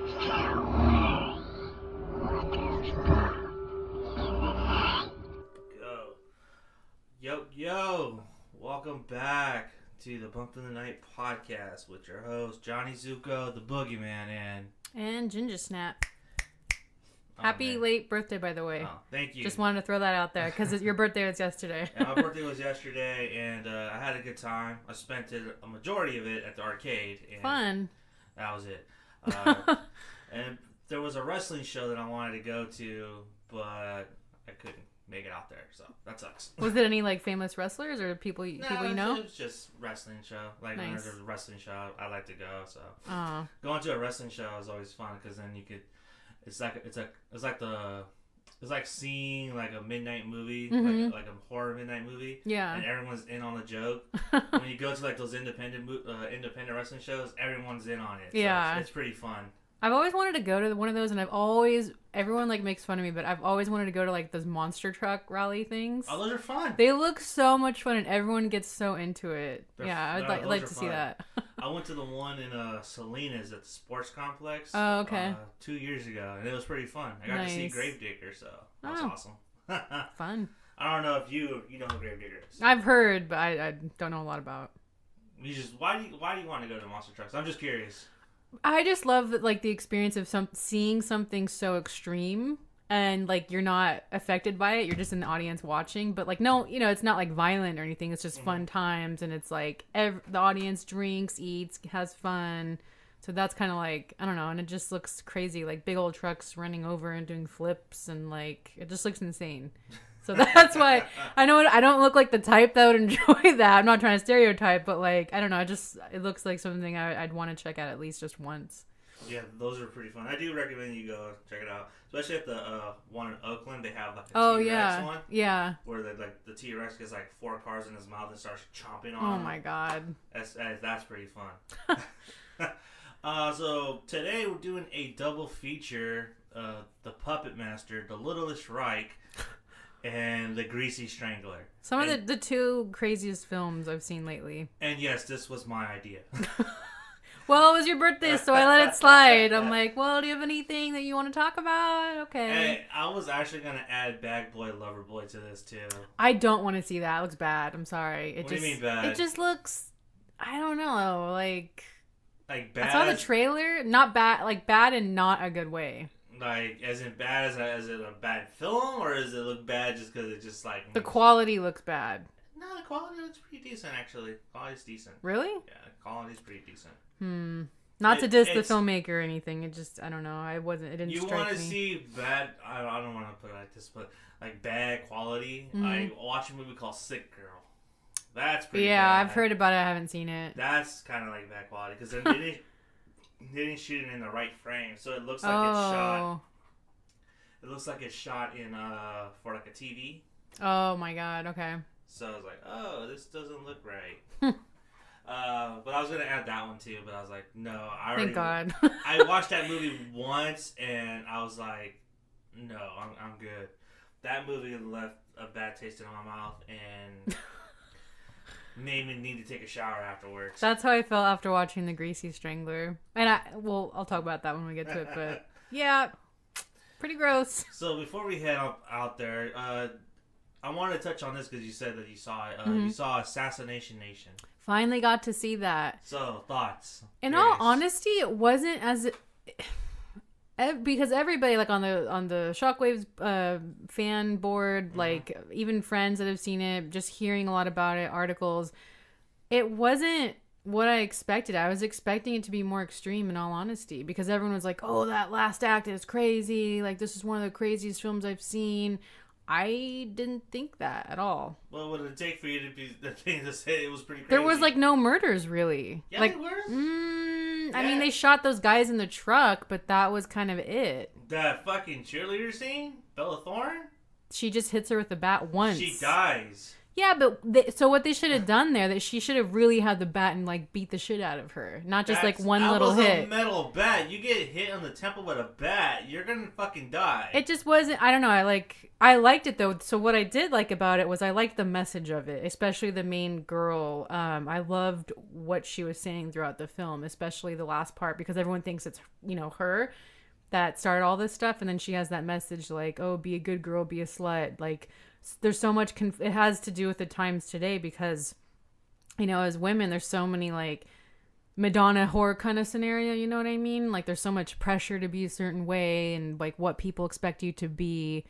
Go. Yo. Welcome back to the Bump in the Night podcast with your host, Johnny Zuko, the Boogeyman, and Ginger Snap. Happy late birthday, by the way. Oh, thank you. Just wanted to throw that out there because your birthday was yesterday. Yeah, my birthday was yesterday, and I had a good time. I spent a majority of it at the arcade. And fun. That was it. And there was a wrestling show that I wanted to go to, but I couldn't make it out there, so that sucks. Was it any like famous wrestlers or people you know? It was just wrestling show. Like nice. When there's a wrestling show, I like to go. So going to a wrestling show is always fun because then you could. It's like seeing like a midnight movie, like a horror midnight movie. Yeah. And everyone's in on the joke. When you go to like those independent wrestling shows, everyone's in on it. So yeah. It's pretty fun. I've always wanted to go to one of those, and everyone like makes fun of me, but I've always wanted to go to like those monster truck rally things. Oh, those are fun. They look so much fun, and everyone gets so into it. I'd like to see that. I went to the one in Salinas at the sports complex. Oh, okay. 2 years ago, and it was pretty fun. I got to see Gravedigger, so that was awesome. Fun. I don't know if you know who Gravedigger is. I've heard, but I don't know a lot about. Why do you want to go to monster trucks? I'm just curious. I just love like the experience of seeing something so extreme and like you're not affected by it. You're just in the audience watching, but like no, it's not like violent or anything. It's just fun times, and it's like the audience drinks, eats, has fun. So that's kind of like, I don't know, and it just looks crazy, like big old trucks running over and doing flips, and like it just looks insane. So that's why I know I don't look like the type that would enjoy that. I'm not trying to stereotype, but like, I don't know. It looks like something I'd want to check out at least just once. Yeah, those are pretty fun. I do recommend you go check it out. Especially at the one in Oakland, they have like a T-Rex one. Yeah. Where the T-Rex gets like 4 cars in his mouth and starts chomping on them. Oh my god. That's pretty fun. So today we're doing a double feature. The Puppet Master, the Littlest Reich, and the Greasy Strangler. Some of the 2 craziest films I've seen lately. And yes, this was my idea. Well, it was your birthday, so I let it slide. I'm like, well, do you have anything that you want to talk about? Okay. Hey, I was actually going to add Bag Boy, Lover Boy to this, too. I don't want to see that. It looks bad. I'm sorry. What do you mean bad? It just looks, I don't know, like bad? I saw the trailer. Not bad, like bad in not a good way. Like, as in bad, as it a bad film, or does it look bad just because it just like... The quality looks bad. No, the quality looks pretty decent, actually. Quality's decent. Really? Yeah, the quality's pretty decent. Not to diss the filmmaker or anything. It just, I don't know. It didn't strike me. You want to see bad, I don't want to put it like this, but like bad quality. I watched a movie called Sick Girl. That's pretty bad. Yeah, I've heard about it. I haven't seen it. That's kind of like bad quality because they didn't shoot it in the right frame, so it looks like it's shot. It looks like it's shot in for like a TV. Oh my god! Okay. So I was like, oh, this doesn't look right. But I was gonna add that one too, but I was like, no. Thank God. I watched that movie once, and I was like, no, I'm good. That movie left a bad taste in my mouth, and made me need to take a shower afterwards. That's how I felt after watching The Greasy Strangler. And I'll talk about that when we get to it, but yeah, pretty gross. So before we head out there, I wanted to touch on this because you said that you saw it. You saw Assassination Nation. Finally got to see that. So, thoughts? In all honesty, it wasn't as... because everybody, like, on the Shockwaves fan board, like, even friends that have seen it, just hearing a lot about it, articles, it wasn't what I expected. I was expecting it to be more extreme, in all honesty, because everyone was like, oh, that last act is crazy. Like, this is one of the craziest films I've seen. I didn't think that at all. What would it take for you to be the thing to say it was pretty crazy? There was like no murders really. Yeah, like, there were. I mean, they shot those guys in the truck, but that was kind of it. That fucking cheerleader scene, Bella Thorne. She just hits her with the bat once. She dies. Yeah, but so what they should have done there, that she should have really had the bat and like beat the shit out of her, not just like one little hit. That was a metal bat. You get hit on the temple with a bat, you're gonna fucking die. It just wasn't. I don't know. I liked it though. So what I did like about it was I liked the message of it, especially the main girl. I loved what she was saying throughout the film, especially the last part, because everyone thinks it's her that started all this stuff, and then she has that message like, oh, be a good girl, be a slut. Like, there's so much it has to do with the times today, because as women there's so many like Madonna whore kind of scenario, you know what I mean? Like, there's so much pressure to be a certain way and like what people expect you to be.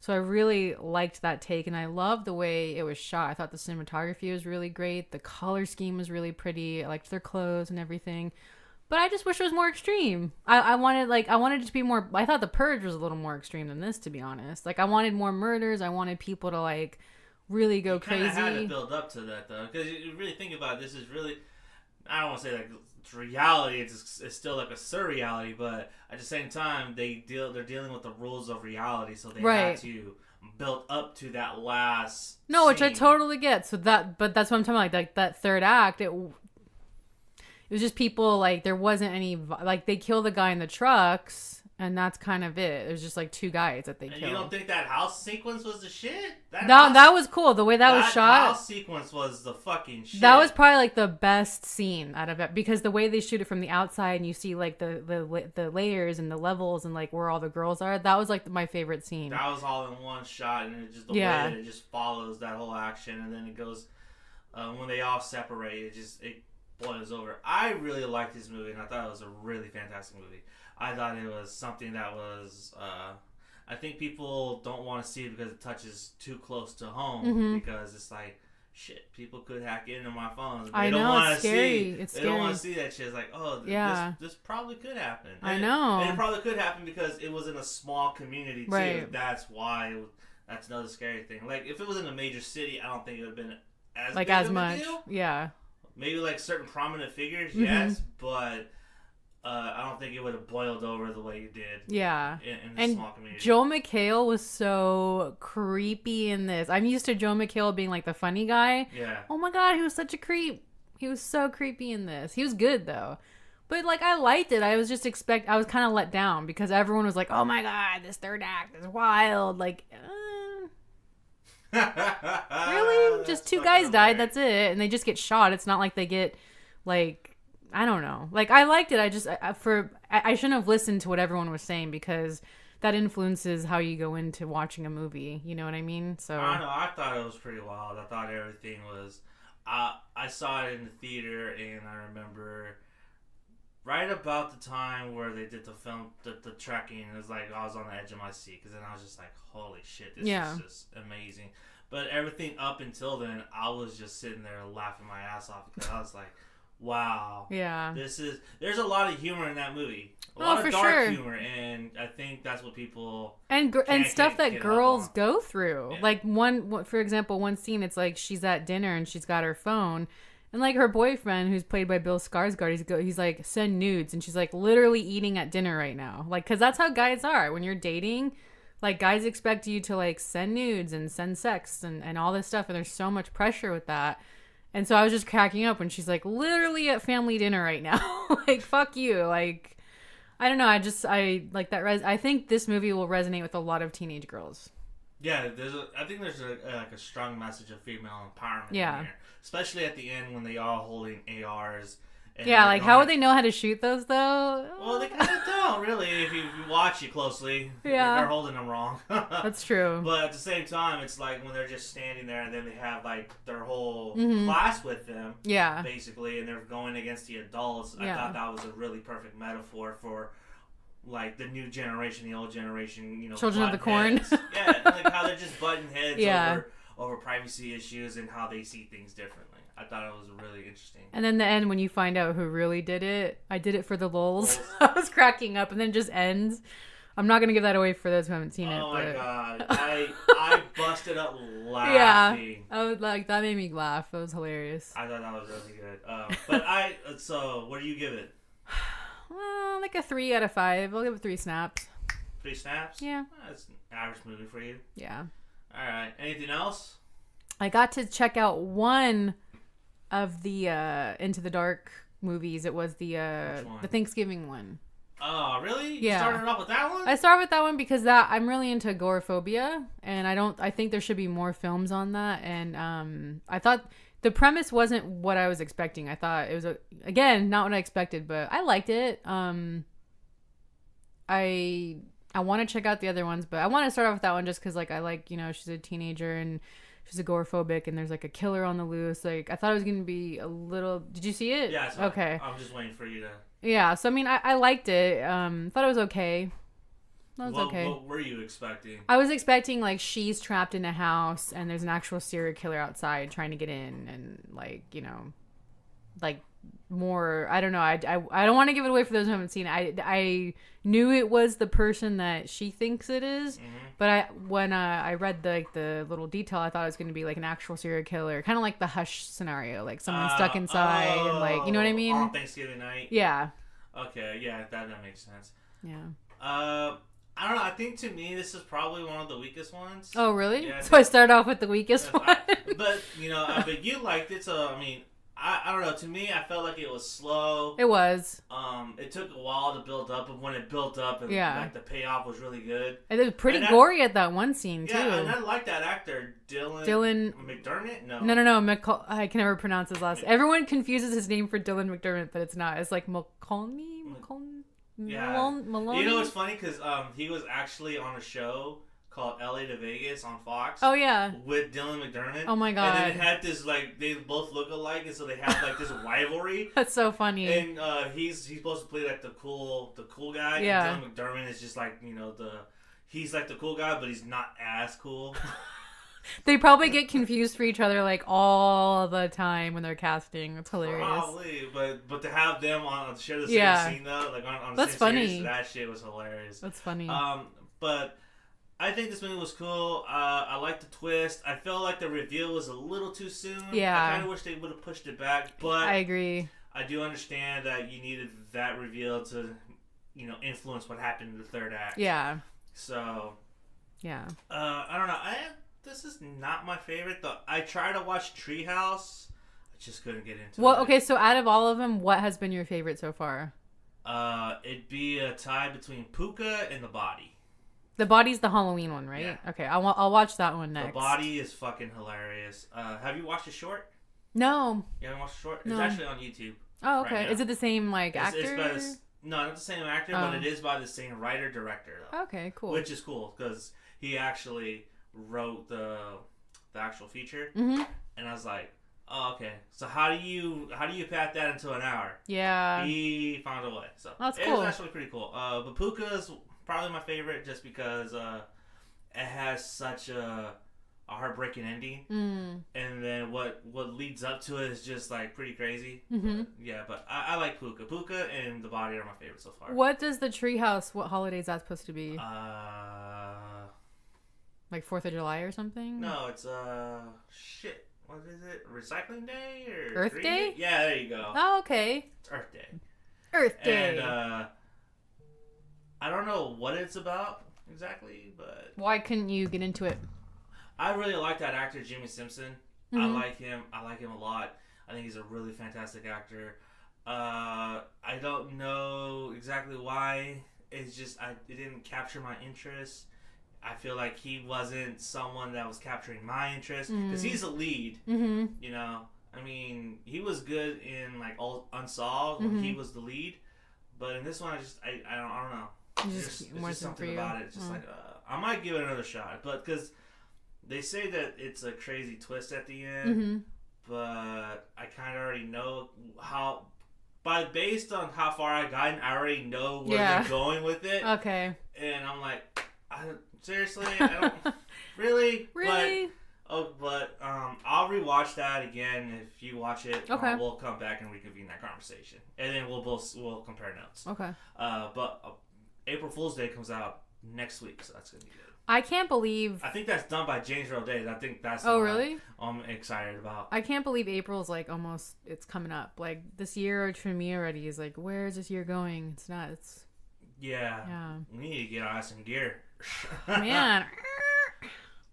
So I really liked that take, and I loved the way it was shot. I thought the cinematography was really great, the color scheme was really pretty, I liked their clothes and everything. But I just wish it was more extreme. I wanted it to be more. I thought The Purge was a little more extreme than this, to be honest. Like, I wanted more murders. I wanted people to like really go crazy. You kind of had to build up to that though, because you really think about it, this is really. I don't want to say like it's reality. It's still like a surreality, but at the same time, they're dealing with the rules of reality, so they have to build up to that last. No, scene. Which I totally get. So but that's what I'm talking about. Like that third act, it was just people, like, there wasn't any, like, they kill the guy in the trucks, and that's kind of it. There's just, like, 2 guys that they kill. You don't think that house sequence was the shit? That was cool. The way that was shot. That house sequence was the fucking shit. That was probably, like, the best scene out of it, because the way they shoot it from the outside, and you see, like, the layers and the levels and, like, where all the girls are, that was, like, my favorite scene. That was all in one shot, and it just the way that it just follows that whole action, and then it goes, when they all separate, it boils over. I really liked this movie, and I thought it was a really fantastic movie. I thought it was something that was I think people don't want to see it because it touches too close to home, because it's like, shit, people could hack into my phone. I know, it's scary. They don't want to see that shit. It's like, oh, this probably could happen. I know. And it probably could happen because it was in a small community too. Right. That's why that's another scary thing. Like, if it was in a major city, I don't think it would have been as like big as of a much deal. Yeah. Maybe like certain prominent figures, yes, but I don't think it would have boiled over the way it did. Yeah. In a small community. Joel McHale was so creepy in this. I'm used to Joel McHale being like the funny guy. Yeah. Oh my god, he was such a creep. He was so creepy in this. He was good though. But like, I liked it. I was just I was kind of let down because everyone was like, oh my god, this third act is wild. Like, really? Just 2 guys died, that's it. And they just get shot. It's not like they get, like, I don't know. Like, I liked it. I shouldn't have listened to what everyone was saying, because that influences how you go into watching a movie. You know what I mean? So I don't know. I thought it was pretty wild. I thought everything was... I saw it in the theater, and I remember right about the time where they did the film, the tracking, it was like I was on the edge of my seat, because then I was just like, holy shit, this is just amazing. But everything up until then, I was just sitting there laughing my ass off, because I was like, wow. Yeah. There's a lot of humor in that movie. A lot of dark humor, and I think that's what people... And stuff that girls go through. Yeah. Like, for example, one scene, it's like she's at dinner and she's got her phone, and like her boyfriend, who's played by Bill Skarsgård, he's like, send nudes, and she's like literally eating at dinner right now. Like, because that's how guys are. When you're dating, like, guys expect you to like send nudes and send sex and all this stuff, and there's so much pressure with that. And so I was just cracking up when she's like, literally at family dinner right now. Like, fuck you. Like, I don't know. I like that. I think this movie will resonate with a lot of teenage girls. Yeah, I think there's a strong message of female empowerment in here. Especially at the end when they all holding ARs. Yeah, like, how would they know how to shoot those, though? Well, they kind of don't, really, if you watch it closely. Yeah. They're holding them wrong. That's true. But at the same time, it's like when they're just standing there and then they have, like, their whole class with them. Yeah. Basically, and they're going against the adults. Yeah. I thought that was a really perfect metaphor for, like, the new generation, the old generation, you know. Children of the Corn. Yeah, like how they're just butting heads over privacy issues and how they see things differently. I thought it was really interesting. And then the end, when you find out who really did it, I did it for the lulz. I was cracking up, and then just ends. I'm not going to give that away for those who haven't seen it. Oh my god. I busted up laughing. Yeah. I was like, that made me laugh. It was hilarious. I thought that was really good. So what do you give it? Well, like a 3 out of 5. I'll give it 3 snaps. 3 snaps? Yeah. That's an average movie for you. Yeah. Alright. Anything else? I got to check out one of the Into the Dark movies. It was the Thanksgiving one. Oh, really? Yeah. You started off with that one? I started with that one because I'm really into agoraphobia, and I think there should be more films on that. And I thought the premise wasn't what I was expecting. I thought it was again not what I expected, but I liked it. I want to check out the other ones, but I want to start off with that one just because like I like, you know, she's a teenager and she's agoraphobic, and there's like a killer on the loose. Like I thought it was gonna be a little. Did you see it? Yeah. Okay. I'm just waiting for you to. Yeah, so I mean, I liked it. Thought it was okay. That was okay. What were you expecting? I was expecting like she's trapped in a house and there's an actual serial killer outside trying to get in, and like, you know, like more. I don't know. I don't want to give it away for those who haven't seen it. I knew it was the person that she thinks it is, but when I read the little detail, I thought it was going to be like an actual serial killer, kind of like the Hush scenario, like someone stuck inside and like, you know what I mean? On Thanksgiving night. Yeah. Okay. Yeah, that makes sense. Yeah. I don't know. I think to me this is probably one of the weakest ones. Oh really? Yeah, so I started off with the weakest one. But you know, but you liked it, so I mean. I don't know. To me, I felt like it was slow. It was. It took a while to build up, but when it built up, like the payoff was really good. And it was pretty gory at that one scene too. Yeah, and I like that actor, Dylan McDermott. No, I can never pronounce his last. Everyone confuses his name for Dylan McDermott, but it's not. It's like Maloney. Yeah. Maloney. You know what's funny? Because he was actually on a show called LA to Vegas on Fox. Oh yeah. With Dylan McDermott. Oh my god. And then it had this like they both look alike, and so they have like this rivalry. That's so funny. And he's supposed to play like the cool guy. Yeah. And Dylan McDermott is just like, you know, he's like the cool guy, but he's not as cool. They probably get confused for each other like all the time when they're casting. It's hilarious. Probably, but to have them share the same scene though, like on the That's same funny. series, that shit was hilarious. That's funny. But I think this movie was cool. I like the twist. I felt like the reveal was a little too soon. Yeah. I kind of wish they would have pushed it back, but I agree. I do understand that you needed that reveal to, you know, influence what happened in the third act. Yeah. So. Yeah. I don't know. This is not my favorite though. I tried to watch Treehouse. I just couldn't get into it. Well, okay. So out of all of them, what has been your favorite so far? It'd be a tie between Puka and The Body. The Body's the Halloween one, right? Yeah. Okay, I'll watch that one next. The Body is fucking hilarious. Have you watched the short? No. You haven't watched the short? No. It's actually on YouTube. Oh, okay. Right, is it the same actor? No, not the same actor, but it is by the same writer-director though. Okay, cool. Which is cool because he actually wrote the actual feature, and I was like, oh, okay. So how do you pack that into an hour? Yeah. He found a way. So that's cool. It was actually pretty cool. But Puka's probably my favorite just because it has such a heartbreaking ending, and then what leads up to it is just like pretty crazy. But I like Puka. Puka and The Body are my favorites so far. What does the Treehouse? What holiday is that supposed to be? Like 4th of July or something? No, it's shit. What is it? Recycling Day or Earth Day? Yeah, there you go. Oh, okay. It's Earth Day. Earth Day. And I don't know what it's about exactly, but why couldn't you get into it? I really like that actor, Jimmy Simpson. I like him. I like him a lot. I think he's a really fantastic actor. I don't know exactly why. It's just it didn't capture my interest. I feel like he wasn't someone that was capturing my interest because he's a lead. You know, I mean, he was good in like Unsolved when he was the lead, but in this one, I don't know. It's just something about it. It's just like I might give it another shot, but because they say that it's a crazy twist at the end, but I kind of already know how. Based on how far I gotten, I already know where they're going with it. Okay. And I'm like, seriously, I don't really. But I'll rewatch that again if you watch it. Okay. We'll come back and reconvene that conversation, and then we'll compare notes. Okay. But April Fool's Day comes out next week, so that's gonna be good. I can't believe. I think that's done by James Earl Day. I think that's. Oh really? I'm excited about. I can't believe April's like almost. It's coming up. Like this year for me already is like, where is this year going? It's nuts. Yeah. We need to get our ass in gear. Man.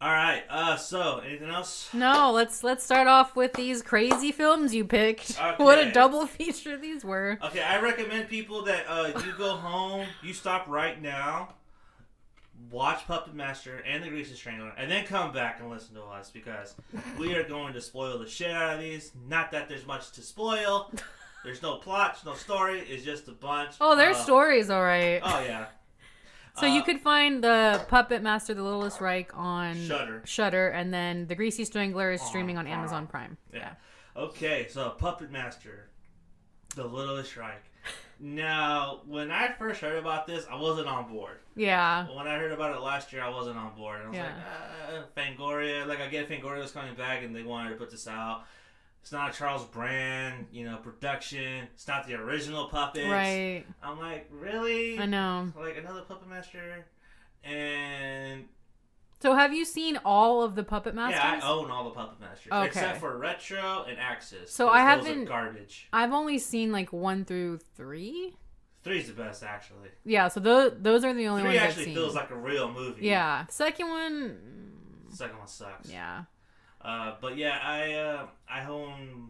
All right. So anything else? No, let's start off with these crazy films you picked. Okay. What a double feature these were. Okay, I recommend people that you go home, you stop right now, watch Puppet Master and the Greasy Strangler, and then come back and listen to us because we are going to spoil the shit out of these. Not that there's much to spoil. There's no plot, no story. It's just a bunch. Oh, there's stories, all right. Oh yeah. So you could find the Puppet Master, The Littlest Reich on Shudder, and then the Greasy Strangler is streaming on Amazon Prime. Yeah. Okay, so Puppet Master, The Littlest Reich. Now, when I first heard about this, I wasn't on board. Yeah. When I heard about it last year, I wasn't on board. I was like, Fangoria. Like, I get Fangoria was coming back and they wanted to put this out. It's not a Charles Brand, production. It's not the original puppets. Right. I'm like, really? I know. Like, another Puppet Master? And... So have you seen all of the Puppet Masters? Yeah, I own all the Puppet Masters. Okay. Except for Retro and Axis. So I haven't... Those are garbage. I've only seen, 1 through 3. 3's the best, actually. Yeah, so those are the only ones I've seen. 3 actually feels like a real movie. Yeah. Second one... Second one sucks. Yeah. But yeah, I own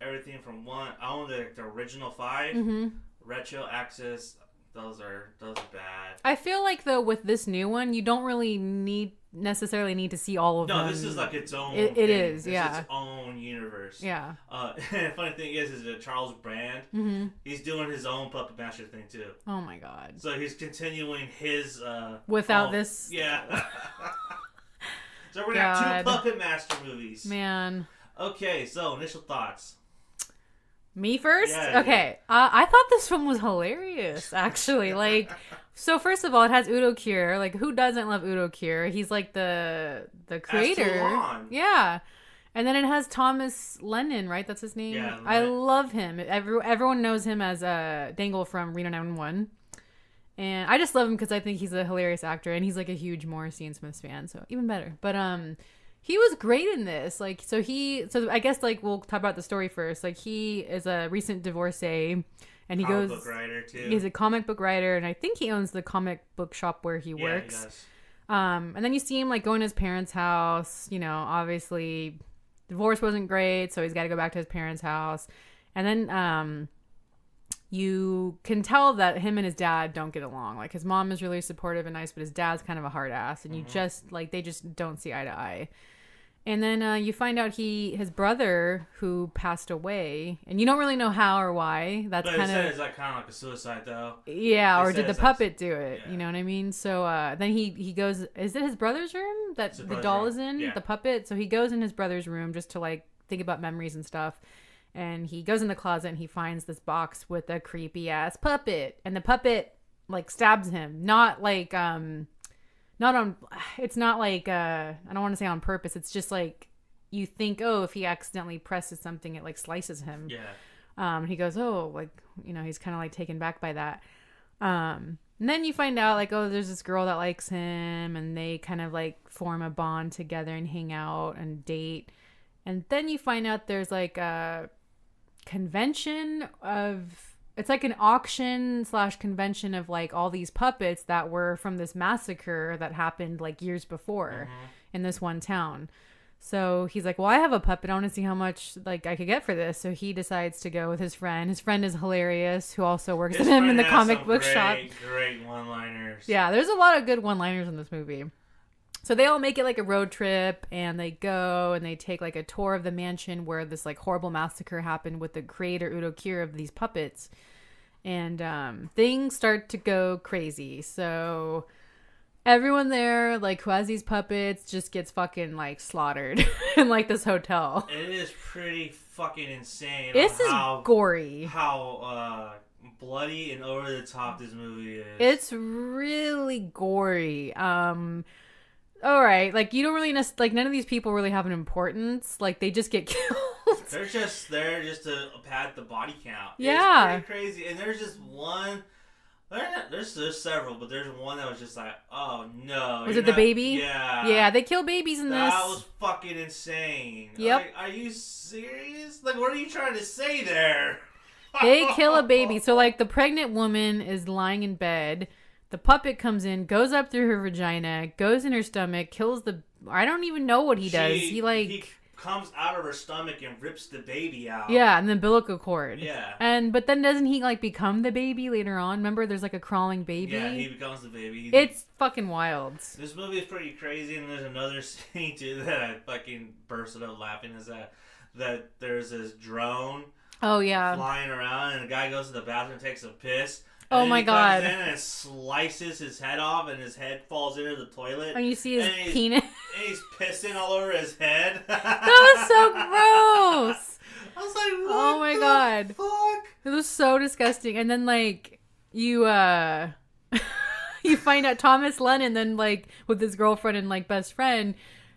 everything from 1. I own the original 5. Mm-hmm. Retro, Axis, those are bad. I feel like though with this new one, you don't really necessarily need to see all of them. No, this is like its own. It is, this yeah. Is its own universe. Yeah. And the funny thing is that Charles Brand, he's doing his own Puppet Master thing too. Oh my god. So he's continuing his. Without this. Yeah. So we're gonna have 2 Puppet Master movies. Man. Okay, so initial thoughts. Me first? Yeah, okay. Yeah. I thought this film was hilarious, actually. So first of all, it has Udo Kier. Who doesn't love Udo Kier? He's the creator. Yeah. And then it has Thomas Lennon, right? That's his name? Yeah. I love him. Everyone knows him as Dangle from Reno 911. And I just love him because I think he's a hilarious actor, and he's a huge Morrissey and Smith fan, so even better. But he was great in this. So I guess we'll talk about the story first. He is a recent divorcee, and comic book writer too. He's a comic book writer, and I think he owns the comic book shop where he works. He does. And then you see him going to his parents' house. Obviously, divorce wasn't great, so he's got to go back to his parents' house, and then you can tell that him and his dad don't get along. His mom is really supportive and nice, but his dad's kind of a hard ass, and you just they just don't see eye to eye. And then you find out his brother who passed away, and you don't really know how or why. That's kind of it's kind of like a suicide though. Yeah, or did the puppet do it? Yeah. You know what I mean? So then he goes. Is it his brother's room that the doll is in? Yeah. The puppet. So he goes in his brother's room just to think about memories and stuff. And he goes in the closet and he finds this box with a creepy ass puppet, and the puppet stabs him. Not on. It's not I don't want to say on purpose. It's just you think, oh, if he accidentally presses something, it slices him. Yeah. He goes, oh, he's kind of taken back by that. And then you find out oh, there's this girl that likes him, and they kind of form a bond together and hang out and date. And then you find out there's a convention of, it's an auction / convention of all these puppets that were from this massacre that happened years before in this one town. So he's well, I have a puppet. I want to see how much I could get for this. So he decides to go with his friend. His friend is hilarious, who also works with him in the comic book shop. Great one-liners. Yeah, there's a lot of good one-liners in this movie. So they all make it a road trip, and they go and they take a tour of the mansion where this horrible massacre happened with the creator Udo Kier of these puppets. And things start to go crazy. So everyone there who has these puppets just gets fucking slaughtered in this hotel. It is pretty fucking insane. This is gory. How bloody and over the top this movie is. It's really gory. All right, you don't really none of these people really have an importance. They just get killed. They're just there just to pad the body count. Yeah, it's pretty crazy. And there's just one. There's several, but there's one that was just oh no. Was it the baby? Yeah. Yeah, they kill babies in this. That was fucking insane. Yep. Are you serious? What are you trying to say there? They kill a baby. So the pregnant woman is lying in bed. The puppet comes in, goes up through her vagina, goes in her stomach, kills the I don't even know what he does. He comes out of her stomach and rips the baby out. Yeah, and the umbilical cord. Yeah. But then doesn't he like become the baby later on? Remember, there's like a crawling baby. Yeah, he becomes the baby. It's fucking wild. This movie is pretty crazy, and there's another scene too that I fucking bursted up laughing. Is that there's this drone. Oh yeah. Flying around, and the guy goes to the bathroom and takes a piss. Oh my god! And it slices his head off, and his head falls into the toilet. And you see his penis. And he's pissing all over his head. That was so gross. I was like, what oh my god. Fuck? It was so disgusting. And then like you you find out Thomas Lennon then like with his girlfriend and like best friend,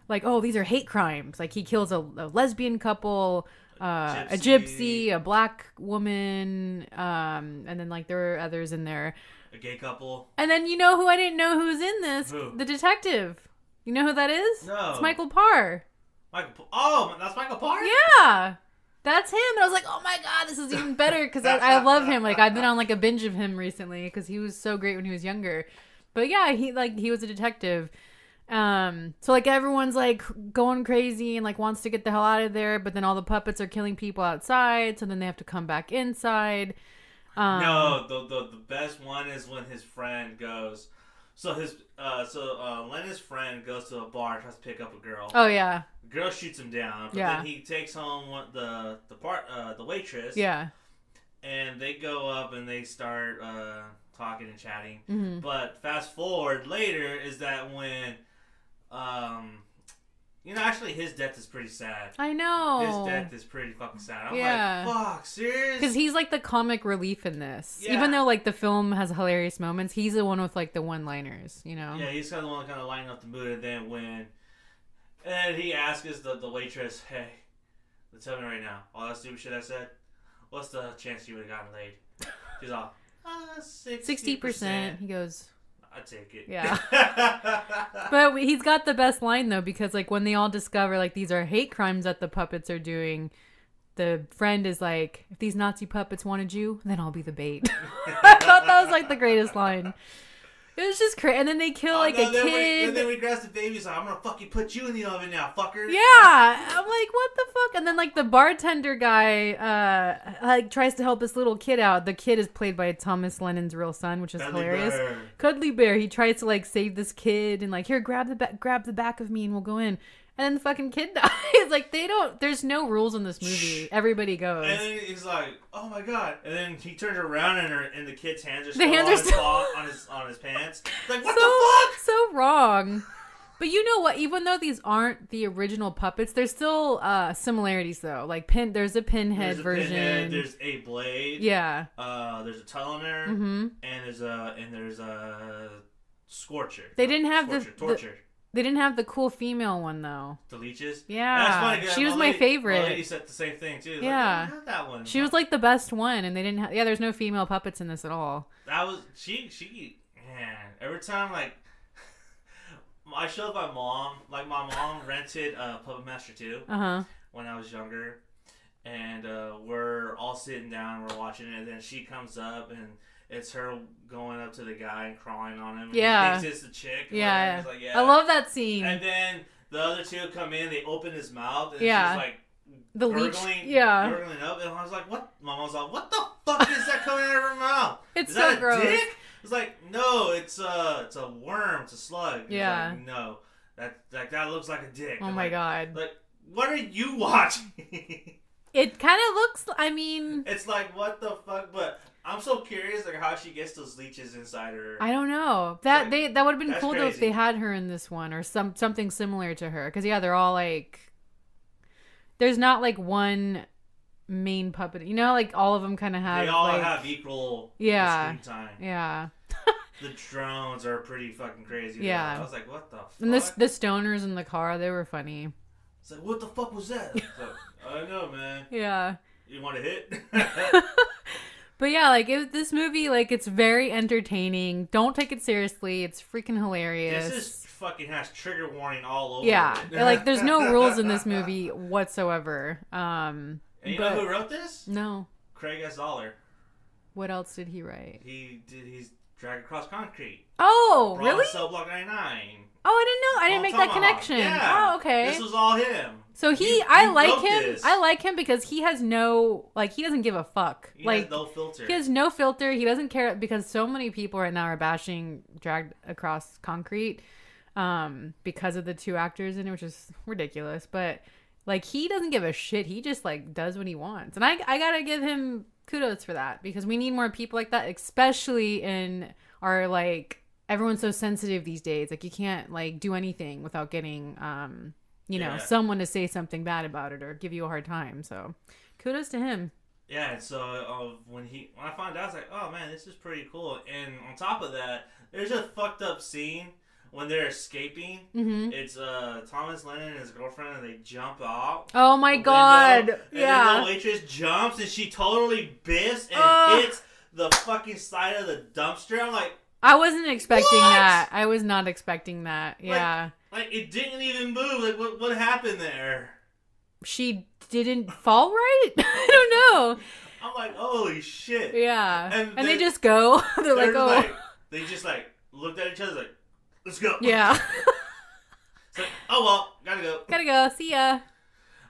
like, oh, these are hate crimes. Like he kills a lesbian couple. A gypsy, a black woman, and then like there are others in there. A gay couple. And then you know who I didn't know who's in this? Who? The detective. You know who that is? No. It's Michael Parr. Oh, that's Michael Parr? Yeah. That's him. And I was like, oh my god, this is even better because I love him. Like I've been on like a binge of him recently because he was so great when he was younger. But yeah, he was a detective. So like everyone's like going crazy and like wants to get the hell out of there, but then all the puppets are killing people outside, so then they have to come back inside. No, the best one is when his friend goes. So Lena's friend goes to a bar, tries to pick up a girl. Oh yeah. The girl shoots him down, but then he takes home the waitress. Yeah. And they go up and they start talking and chatting. Mm-hmm. But fast forward later is that when actually his death is pretty sad. I know. His death is pretty fucking sad. I'm like, fuck, serious? Because he's like the comic relief in this. Yeah. Even though like the film has hilarious moments, he's the one with like the one-liners, you know? Yeah, he's kind of the one kind of lining up the mood. And then he asks the waitress, hey, tell me right now, all that stupid shit I said, what's the chance you would have gotten laid? She's all, 60%. He goes... I take it. Yeah. But he's got the best line though, because like when they all discover like these are hate crimes that the puppets are doing, the friend is like, if these Nazi puppets wanted you, then I'll be the bait. I thought that was like the greatest line. It was just crazy. And then they kill a kid. And then we grabs the baby, so I'm gonna fucking put you in the oven now, fucker. Yeah. I'm like, what the fuck? And then like the bartender guy like tries to help this little kid out. The kid is played by Thomas Lennon's real son, which is hilarious. Cuddly Bear. He tries to like save this kid and like, here, grab the back of me and we'll go in. And then the fucking kid dies. Like there's no rules in this movie. Everybody goes. And then he's like, oh my god. And then he turns around and the kid's hands are still on his pants. Like, what the fuck? So wrong. But you know what? Even though these aren't the original puppets, there's still similarities though. Like there's a pinhead version. There's a blade. Yeah. There's a Telener. Mm-hmm. And there's a Scorcher. They didn't have Torture. They didn't have the cool female one though. The leeches? Yeah. That's funny, she was my favorite. My lady said the same thing too. Yeah. Like, that one. She was like the best one, and they didn't have. Yeah, there's no female puppets in this at all. That was she. Man, every time like I showed my mom. Like my mom rented Puppet Master 2 when I was younger, and we're all sitting down, we're watching it, and then she comes up and. It's her going up to the guy and crawling on him. Yeah. And he thinks it's the chick. Yeah. Like, yeah. I love that scene. And then the other two come in, they open his mouth, and yeah. she's like the gurgling, yeah. gurgling up. And I was like, what? My mom's like, what the fuck is that coming out of her mouth? It's is so that gross. A dick? It's like, no, it's a worm, it's a slug. Yeah. Like, no. That looks like a dick. Oh my god. Like, what are you watching? It kind of looks, I mean... It's like, what the fuck? But I'm so curious like how she gets those leeches inside her. I don't know. That would have been cool crazy. though if they had her in this one or something similar to her. Because yeah, they're all like... There's not like one main puppet. You know, like all of them kind of have... They all like, have equal screen time. Yeah. The drones are pretty fucking crazy. Yeah. Though. I was like, what the fuck? And the stoners in the car, they were funny. It's like, what the fuck was that? Like, I don't know, man. Yeah. You want to hit? But yeah, like this movie, like it's very entertaining. Don't take it seriously. It's freaking hilarious. This fucking has trigger warning all over. Yeah, it. like there's no rules in this movie whatsoever. And you know who wrote this? No. Craig S. Dollar. What else did he write? He's Drag across concrete. Oh, Brawl really? Cell Block 99. Oh, I didn't know. I didn't make that connection. Yeah. Oh, okay. This was all him. So I like him. This. I like him because he has no, like, he doesn't give a fuck. He like, has no filter. He has no filter. He doesn't care because so many people right now are bashing Dragged Across Concrete because of the two actors in it, which is ridiculous. But, like, he doesn't give a shit. He just, like, does what he wants. And I gotta give him kudos for that because we need more people like that, especially in our, like, everyone's so sensitive these days. Like, you can't, like, do anything without getting, you know, someone to say something bad about it or give you a hard time. So, kudos to him. Yeah, and so when I found out, I was like, oh, man, this is pretty cool. And on top of that, there's a fucked up scene when they're escaping. Mm-hmm. It's Thomas Lennon and his girlfriend, and they jump out. Oh, my God. Window, and then the waitress jumps, and she totally biffs and hits the fucking side of the dumpster. I'm like, I wasn't expecting that. I was not expecting that. Yeah. Like it didn't even move. Like, what happened there? She didn't fall right? I don't know. I'm like, holy shit. Yeah. And they just go. They're like, oh. Like, they just, like, looked at each other like, let's go. Yeah. It's like, oh, well, gotta go. Gotta go. See ya.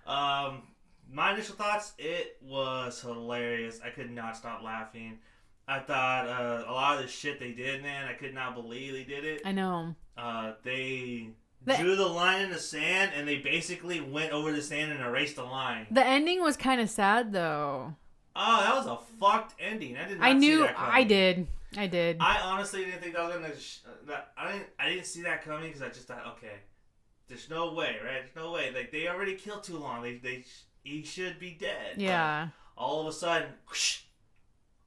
My initial thoughts, it was hilarious. I could not stop laughing. I thought a lot of the shit they did, man, I could not believe they did it. I know. They drew the line in the sand, and they basically went over the sand and erased the line. The ending was kind of sad, though. Oh, that was a fucked ending. I did not see that coming. I did. I honestly didn't think that was gonna. I didn't see that coming because I just thought, okay, there's no way, right? There's no way. Like they already killed too long. He should be dead. Yeah. But all of a sudden, whoosh,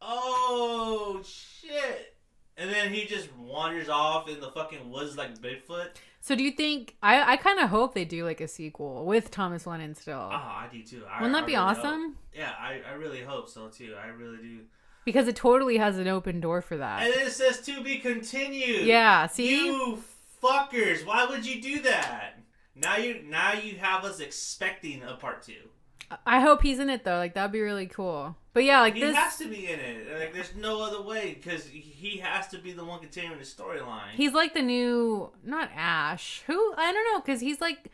oh shit! And then he just wanders off in the fucking woods like Bigfoot. So do you think I kind of hope they do like a sequel with Thomas Lennon still? Oh, I do too. Wouldn't that be really awesome? Hope. Yeah, I really hope so too. I really do. Because it totally has an open door for that. And it says to be continued. Yeah, see? You fuckers, why would you do that? Now you have us expecting a part 2. I hope he's in it though. Like that'd be really cool. But yeah, like he has to be in it. Like there's no other way because he has to be the one continuing the storyline. He's like the new, not Ash. Who I don't know because he's like,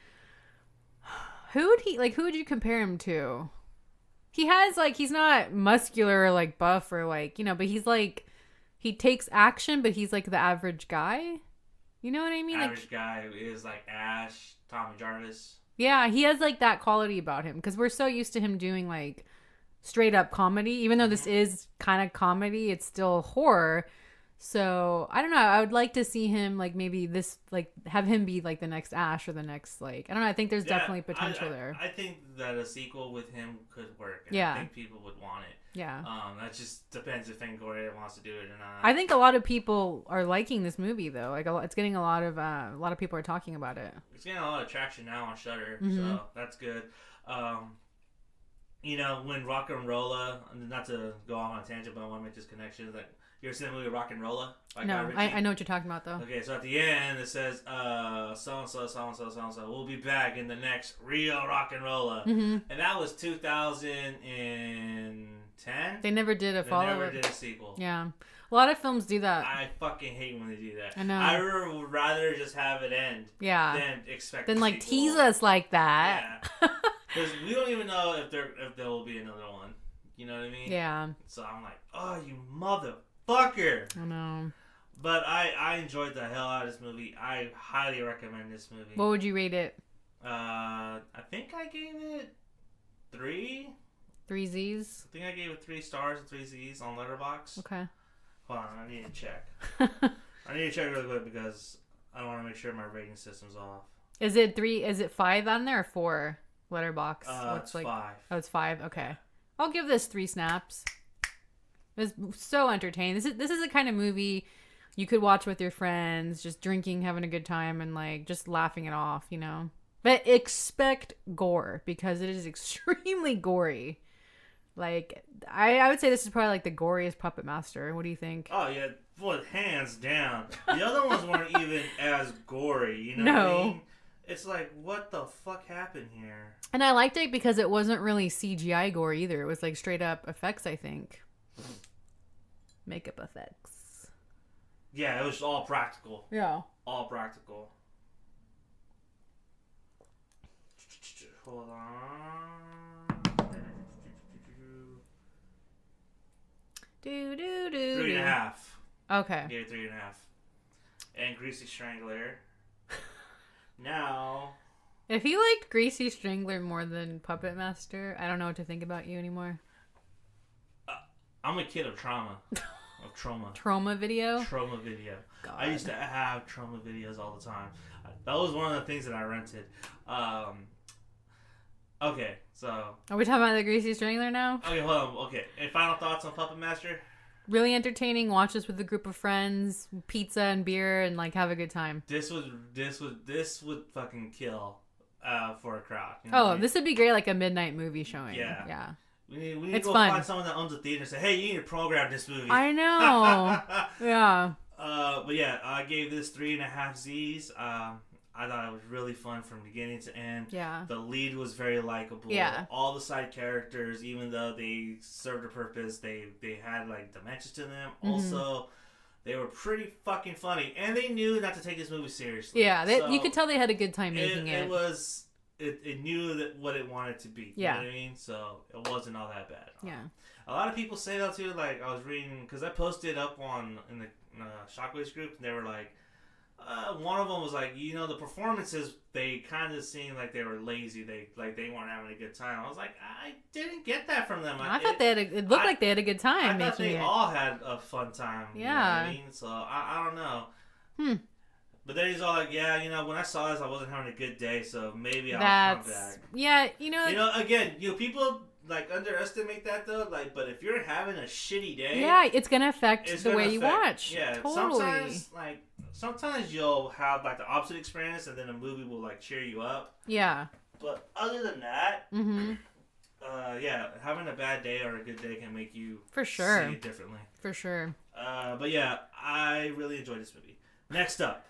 who would you compare him to? He has like he's not muscular or like buff or like but he's like he takes action, but he's like the average guy. You know what I mean? Average guy is like Ash, Tommy Jarvis. Yeah, he has like that quality about him because we're so used to him doing like straight up comedy. Even though this is kind of comedy, it's still horror. So I don't know. I would like to see him like maybe this like have him be like the next Ash or the next like I don't know. I think there's definitely potential there. I think that a sequel with him could work. And yeah, I think people would want it. Yeah. That just depends if Fangoria wants to do it or not. I think a lot of people are liking this movie though. Like it's getting a lot of people are talking about it. It's getting a lot of traction now on Shudder, so that's good. When Rock and Rolla, not to go off on a tangent, but I want to make this connection. Like, you ever seen the movie Rock and Rolla? No, I know what you're talking about though. Okay, so at the end it says, so and so, we'll be back in the next real Rock and Rolla, and that was 2010. They never did a follow-up. They never did a sequel. Yeah, a lot of films do that. I fucking hate when they do that. I know. I would rather just have it end. Yeah. Than expect. Than like tease us like that. Yeah. Because we don't even know if there will be another one. You know what I mean? Yeah. So I'm like, oh, you motherfucker. I know. But I enjoyed the hell out of this movie. I highly recommend this movie. What would you rate it? I think I gave it 3. 3 Z's? I think I gave it 3 stars and 3 Z's on Letterboxd. Okay. Hold on, I need to check. I need to check really quick because I want to make sure my rating system's off. Is it 3? Is it 5 on there or 4? Letterboxd. It's like 5. Oh, it's 5. Okay. I'll give this 3 snaps. It was so entertaining. This is the kind of movie you could watch with your friends, just drinking, having a good time, and like just laughing it off, But expect gore because it is extremely gory. Like I would say this is probably like the goriest Puppet Master. What do you think? Oh yeah, well, hands down. The other ones weren't even as gory. You know what I mean? It's like, what the fuck happened here? And I liked it because it wasn't really CGI gore either. It was like straight up effects, I think. Makeup effects. Yeah, it was all practical. Yeah. All practical. Hold on. 3.5. Okay. Yeah, 3.5. And Greasy Strangler. Now. If you liked Greasy Strangler more than Puppet Master, I don't know what to think about you anymore. I'm a kid of trauma. Of trauma. Trauma video? Trauma video. God. I used to have trauma videos all the time. That was one of the things that I rented. Okay, so. Are we talking about the Greasy Strangler now? Okay, hold on. Okay, and final thoughts on Puppet Master? Really entertaining. Watch this with a group of friends, pizza and beer, and like have a good time. This would fucking kill for a crowd. You know This would be great, like a midnight movie showing. Yeah. Yeah. We need It's to go fun. find someone that owns a theater and say, hey, you need to program this movie. I know. Yeah. But yeah, I gave this 3.5 Z's. I thought it was really fun from beginning to end. Yeah. The lead was very likable. Yeah. All the side characters, even though they served a purpose, they had like dimensions to them. Mm-hmm. Also, they were pretty fucking funny, and they knew not to take this movie seriously. Yeah, So you could tell they had a good time making it. It knew that what it wanted to be. Yeah. You know what I mean? So it wasn't all that bad. Yeah. A lot of people say that too. Like I was reading, because I posted up in the Shockwaves group, and they were like, one of them was like, the performances, they kind of seemed like they were lazy. They weren't having a good time. I was like, I didn't get that from them. I thought it looked like they had a good time I thought making they it. all had a fun time. Yeah. You know what I mean? So I don't know. But then he's all like, yeah, when I saw this, I wasn't having a good day, so maybe I'll come back. Yeah, Again, people like underestimate that though. Like, but if you're having a shitty day, yeah, it's gonna affect the way you watch. Yeah, totally. Sometimes you'll have like the opposite experience, and then a movie will like cheer you up. Yeah. But other than that, yeah, having a bad day or a good day can make you for sure see it differently. For sure. But yeah, I really enjoyed this movie. Next up.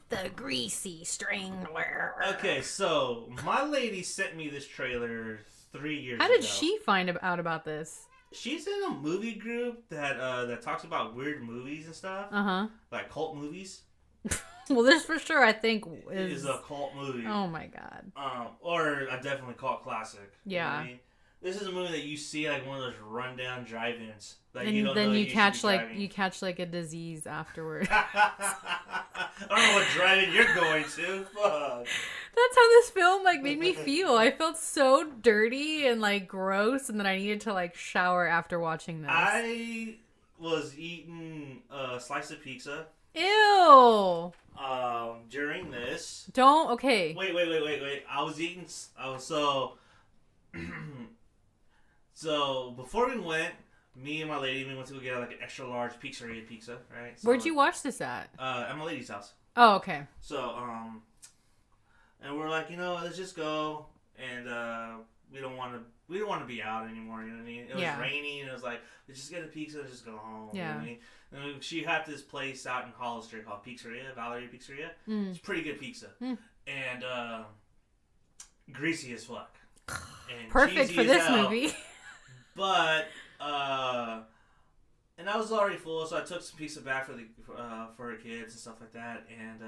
The Greasy Strangler. Okay, so my lady sent me this trailer 3 years ago. How did she find out about this? She's in a movie group that talks about weird movies and stuff. Like cult movies. Well, this for sure, I think, is a cult movie. Oh my god. Or a definitely cult classic. Yeah. You know what I mean? This is a movie that you see like one of those rundown drive-ins. Like, and you don't then know you catch like a disease afterward. I don't know what drive-in you're going to. Fuck. That's how this film made me feel. I felt so dirty and gross, and then I needed to shower after watching this. I was eating a slice of pizza. Ew. During this. Don't. Okay. Wait. So before we went, me and my lady, we went to go get an extra large pizzeria pizza, right? So, where'd you watch this at? At my lady's house. Oh, okay. So, and we're like, let's just go, and we don't want to be out anymore. You know what I mean? It was rainy, and it was like, let's just get a pizza and just go home. Yeah. You know what I mean? And she had this place out in Hollister called Valerie Pizzeria. It's pretty good pizza, and greasy as fuck. And perfect for this movie. But and I was already full, so I took some pizza back for her kids and stuff like that. And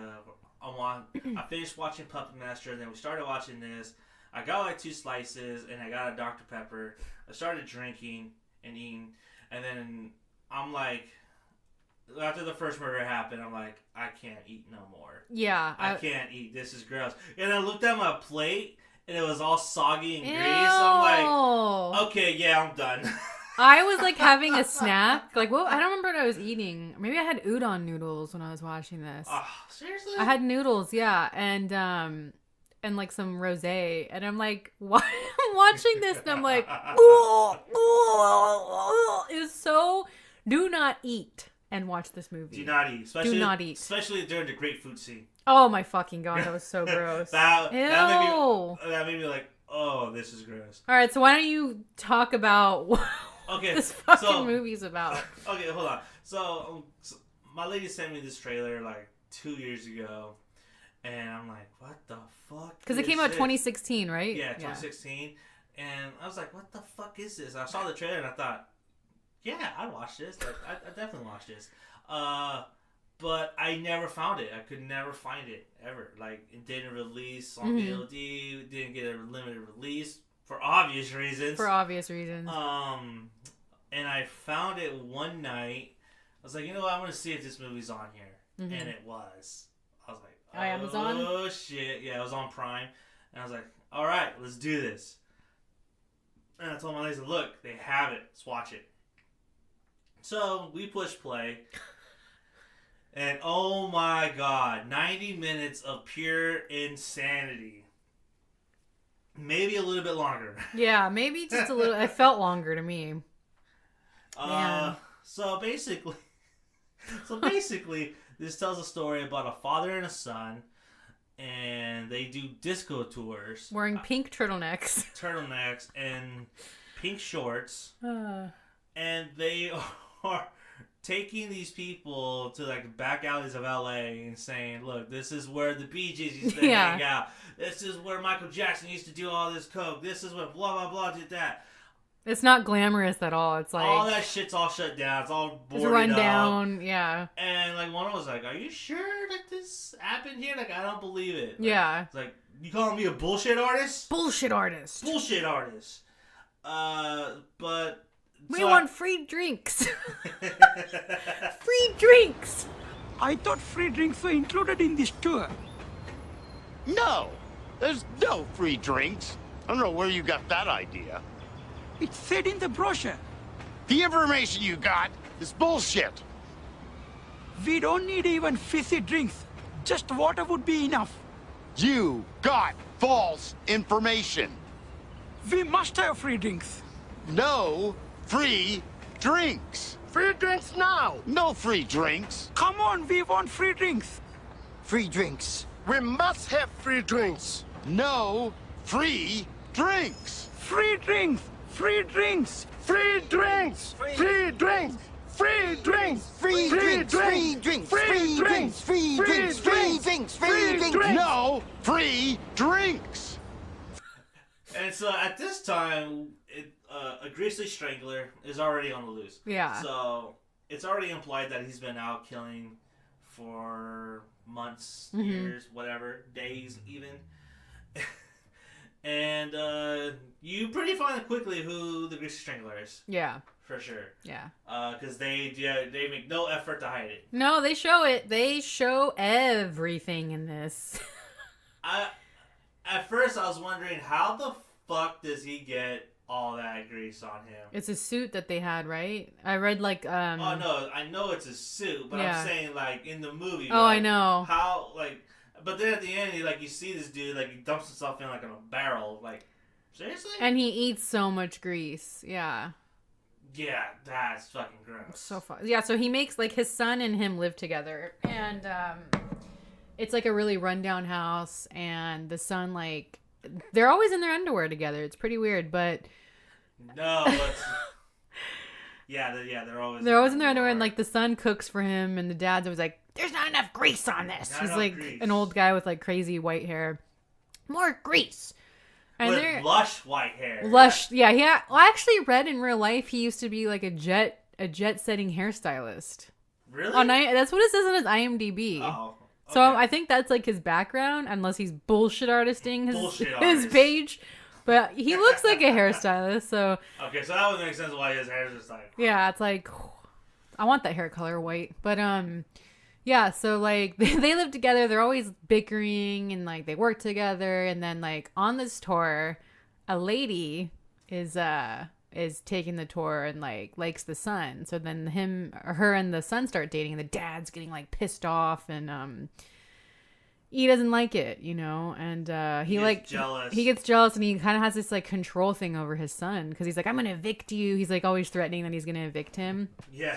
I finished watching Puppet Master, and then we started watching this. I got 2 slices, and I got a Dr. Pepper. I started drinking and eating, and then I'm like, after the first murder happened, I'm like, I can't eat no more. Yeah, I can't eat. This is gross. And I looked at my plate, and it was all soggy and grease. Ew. I'm like, okay, yeah, I'm done. I was having a snack. I don't remember what I was eating. Maybe I had udon noodles when I was watching this. Seriously? I had noodles, yeah, and some rosé, and I'm like, why I'm watching this, and I'm like, it was so. Do not eat and watch this movie. Do not eat. Do not eat, especially during the grapefruit scene. Oh my fucking god, that was so gross. that made me like, oh, this is gross. All right, so why don't you talk about what this fucking movie's about? Okay, hold on. So my lady sent me this trailer 2 years ago, and I'm like, what the fuck? Because it came out 2016, right? Yeah, 2016. Yeah. And I was like, what the fuck is this? I saw the trailer and I thought, yeah, I'd watch this. I definitely watch this. But I never found it. I could never find it ever. Like, it didn't release on VOD. It didn't get a limited release for obvious reasons. For obvious reasons. And I found it one night. I was like, you know what? I'm going to see if this movie's on here. And it was. I was like, oh, Amazon? Shit. Yeah, it was on Prime. And I was like, all right, let's do this. And I told my ladies, look, they have it. Let's watch it. So we push play. And oh my god, 90 minutes of pure insanity. Maybe a little bit longer. Yeah, maybe just a little. It felt longer to me. So basically, this tells a story about a father and a son, and they do disco tours. Wearing pink turtlenecks. And pink shorts. And they are taking these people to like back alleys of LA and saying, look, this is where the Bee Gees used to hang out. This is where Michael Jackson used to do all this coke. This is what blah, blah, blah did that. It's not glamorous at all. It's like... all that shit's all shut down. It's all boarded it's run up. down, yeah. And like one of them was like, are you sure that this happened here? Like, I don't believe it. Like, yeah. It's like, you calling me a bullshit artist? Bullshit artist. Bullshit artist. But... we want free drinks. Free drinks. I thought free drinks were included in this tour. No, there's no free drinks. I don't know where you got that idea. It said in the brochure. The information you got is bullshit. We don't need even fizzy drinks. Just water would be enough. You got false information. We must have free drinks. No free drinks. Free drinks now. No free drinks. Come on, we want free drinks. Free drinks. We must have free drinks. No free drinks. Free drinks. Free drinks. Free drinks. Free drinks. Free drinks. Free drinks. Free drinks. Free drinks. Free drinks. Free drinks. Free drinks. No free drinks. And so at this time, a Greasy Strangler is already on the loose. Yeah. So it's already implied that he's been out killing for months, years, whatever, days even. And you pretty find quickly who the Greasy Strangler is. Yeah. For sure. Yeah. Because they make no effort to hide it. No, they show it. They show everything in this. At first, I was wondering, how the fuck does he get all that grease on him? It's a suit that they had, right? I read like Oh no, I know it's a suit, but yeah. I'm saying like in the movie. Oh, like, I know. How like, but then at the end, you see this dude like he dumps himself in like in a barrel. Like, seriously? And he eats so much grease. Yeah. Yeah, that's fucking gross. So fun. Yeah, so he makes like his son and him live together, and it's like a really rundown house, and the son like they're always in their underwear together. It's pretty weird, but no, they're always in their underwear, and like the son cooks for him, and the dad's always like, "There's not enough grease on this." He's like an old guy with like crazy white hair. More grease. And with lush white hair. Lush, yeah. Well, I actually read in real life he used to be like a jet-setting hairstystylist. Really? That's what it says on his IMDb. Oh. Okay. So I think that's like his background, unless he's bullshit artisting his page. But he looks like a hairstylist, so... Okay, so that would make sense why his hair is just like... Yeah, it's like... I want that hair color white. But, yeah, so, like, they live together. They're always bickering, and, like, they work together. And then, like, on this tour, a lady is taking the tour and, like, likes the son. So then her and the son start dating, and the dad's getting, like, pissed off, and, he doesn't like it, you know, and he gets jealous. He gets jealous, and he kind of has this like control thing over his son because he's like, "I'm gonna evict you." He's like always threatening that he's gonna evict him. Yeah.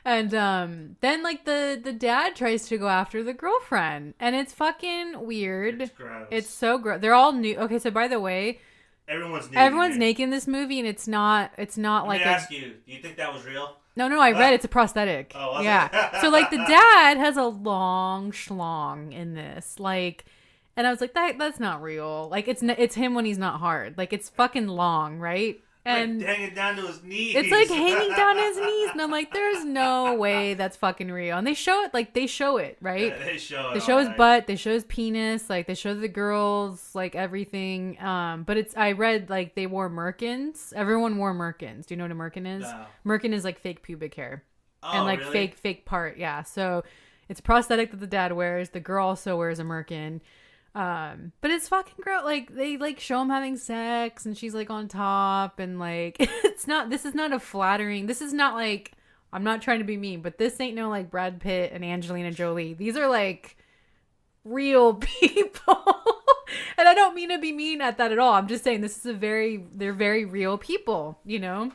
And then like the dad tries to go after the girlfriend, and it's fucking weird. It's gross. It's so gross. They're all new. Okay, so by the way, everyone's naked in this movie, and it's not like. Let me ask you, do you think that was real? No, I read it's a prosthetic. Oh, yeah. So like the dad has a long schlong in this, like, and I was like, that's not real. Like it's him when he's not hard. Like it's fucking long, right? And like hanging down to his knees. it's like hanging down his knees, and I'm like, there's no way that's fucking real. And they show it, right? Yeah, they show it. They show his butt, they show his penis, like they show the girls, like everything. But I read like they wore merkins. Everyone wore merkins. Do you know what a merkin is? No. Merkin is like fake pubic hair. Oh, And like really? fake part, yeah. So it's a prosthetic that the dad wears. The girl also wears a merkin. But it's fucking gross. Like they like show him having sex and she's like on top and like this is not a flattering. This is not like, I'm not trying to be mean, but this ain't no like Brad Pitt and Angelina Jolie. These are like real people. And I don't mean to be mean at that at all. I'm just saying they're very real people, you know?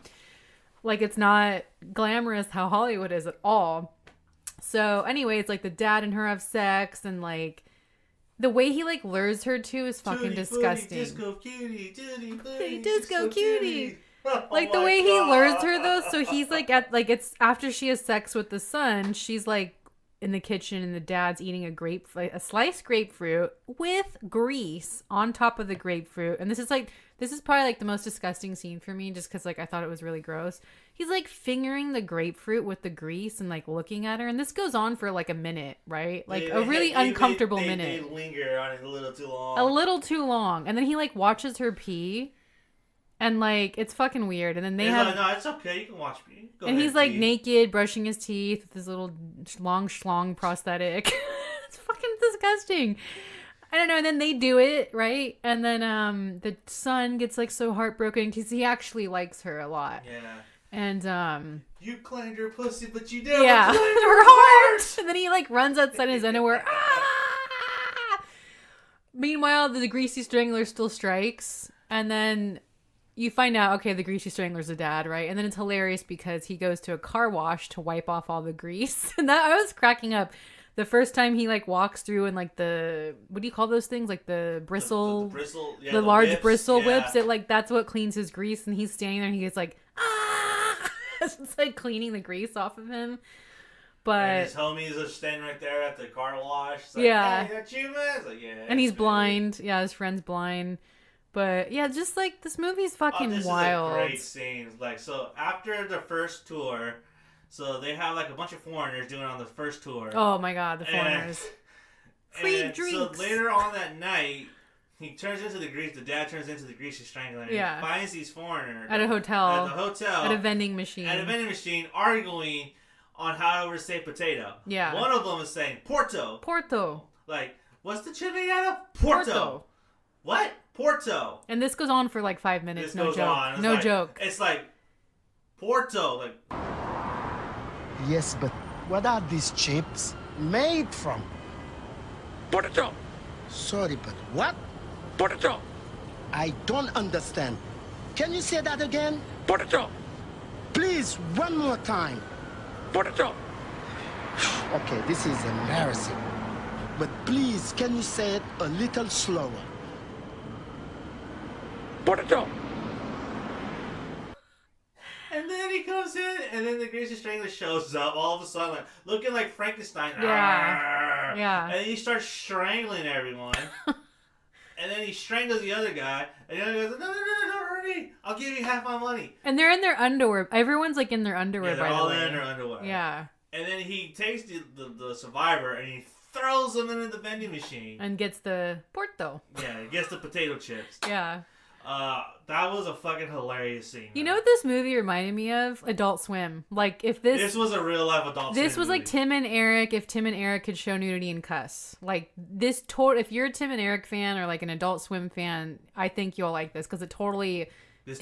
Like it's not glamorous how Hollywood is at all. So anyway, it's like the dad and her have sex and like the way he like lures her to is fucking disgusting. Disco cutie, Disco cutie. Oh Like the my way God. he lures her though, so he's like it's after she has sex with the son, she's like in the kitchen and the dad's eating a sliced grapefruit with grease on top of the grapefruit. And this is probably like the most disgusting scene for me just because like I thought it was really gross. He's like fingering the grapefruit with the grease and like looking at her. And this goes on for like a minute, right? Like a really uncomfortable minute. They linger on it a little too long. A little too long. And then he like watches her pee. And like it's fucking weird. And then they have no, it's okay. You can watch me. Go and ahead, he's like pee. naked, brushing his teeth with his little long schlong prosthetic. It's fucking disgusting. I don't know. And then they do it, right? And then the son gets like so heartbroken because he actually likes her a lot. Yeah. And you claimed her pussy, but you didn't. yeah, claim her heart. And then he like runs outside his underwear. Ah! Meanwhile, the Greasy Strangler still strikes, and then you find out, okay, the Greasy Strangler's a dad, right? And then it's hilarious because he goes to a car wash to wipe off all the grease. And that I was cracking up. The first time he like walks through and like what do you call those things? Like the bristle, the bristle, yeah, the large whips, bristle yeah. whips. It like, that's what cleans his grease. And he's standing there and he gets like, ah, it's like cleaning the grease off of him. But and his homies are standing right there at the car wash. It's like, yeah. Hey, that's you, man. It's like, yeah. And he's it's me. blind. Yeah, his friend's blind. But yeah, just like this movie's fucking this wild. is a great scene. Like, so after the first tour, so they have like a bunch of foreigners doing it on the first tour. Oh my god, the foreigners. Free drinks. So later on that night, he turns into the dad turns into the Greasy Strangler. And Yeah. He finds these foreigners At a hotel. At the hotel. At a vending machine. At a vending machine, arguing on how to say potato. Yeah. One of them is saying Porto. Porto. Like, what's the chip made out of? Porto. What? Porto. And this goes on for like 5 minutes. This No goes joke. on. It's No like, joke. It's like Porto. Like, Yes, but what are these chips made from? Potato! Sorry, but what? Potato! I don't understand. Can you say that again? Potato! Please, one more time. Potato! Okay, this is embarrassing. But please, can you say it a little slower? Potato! and then he comes in, and then the Greasy Strangler shows up all of a sudden, like, looking like Frankenstein. Yeah. Arrgh. Yeah. And he starts strangling everyone. And then he strangles the other guy, and the other guy goes, no, don't hurt me. I'll give you half my money. And they're in their underwear. Everyone's like in their underwear, Yeah, they're by all the way. in their underwear. Yeah. And then he takes the survivor, and he throws him into the vending machine. And gets the Porto. Yeah, he gets the potato chips. Yeah. That was a fucking hilarious scene. You know what this movie reminded me of? Adult Swim. Like if This was a real life Adult Swim This was like movie. Tim and Eric if Tim and Eric could show nudity and cuss. Like this if you're a Tim and Eric fan or like an Adult Swim fan, I think you'll like this because it totally feels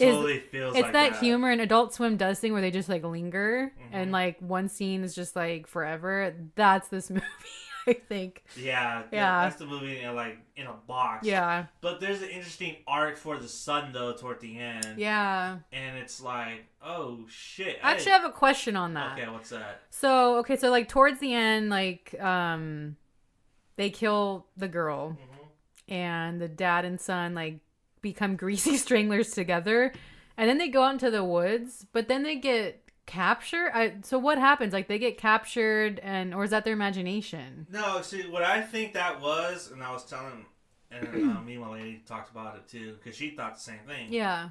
it's like that humor, and Adult Swim does thing where they just like linger Mm-hmm. and like one scene is just like forever. That's this movie, I think. Yeah. That's the movie in a box. Yeah. But there's an interesting arc for the son though toward the end. Yeah. And it's like, oh shit. I actually have a question on that. Okay, what's that? So like towards the end, like they kill the girl, and the dad and son like become Greasy Stranglers together, and then they go out into the woods, but then they get captured. So what happens? Like they get captured, or is that their imagination? No, see, what I think that was, and I was telling, and me and my lady talked about it too, because she thought the same thing. Yeah.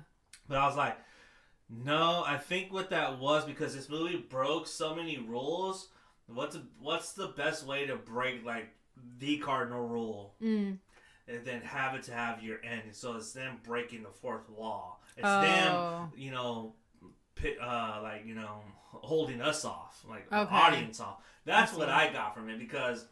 But I was like, No, I think what that was because this movie broke so many rules. What's the best way to break like the cardinal rule? And then have it to have your end. So it's them breaking the fourth law. It's them, holding us off, like the audience off. That's what I got from it because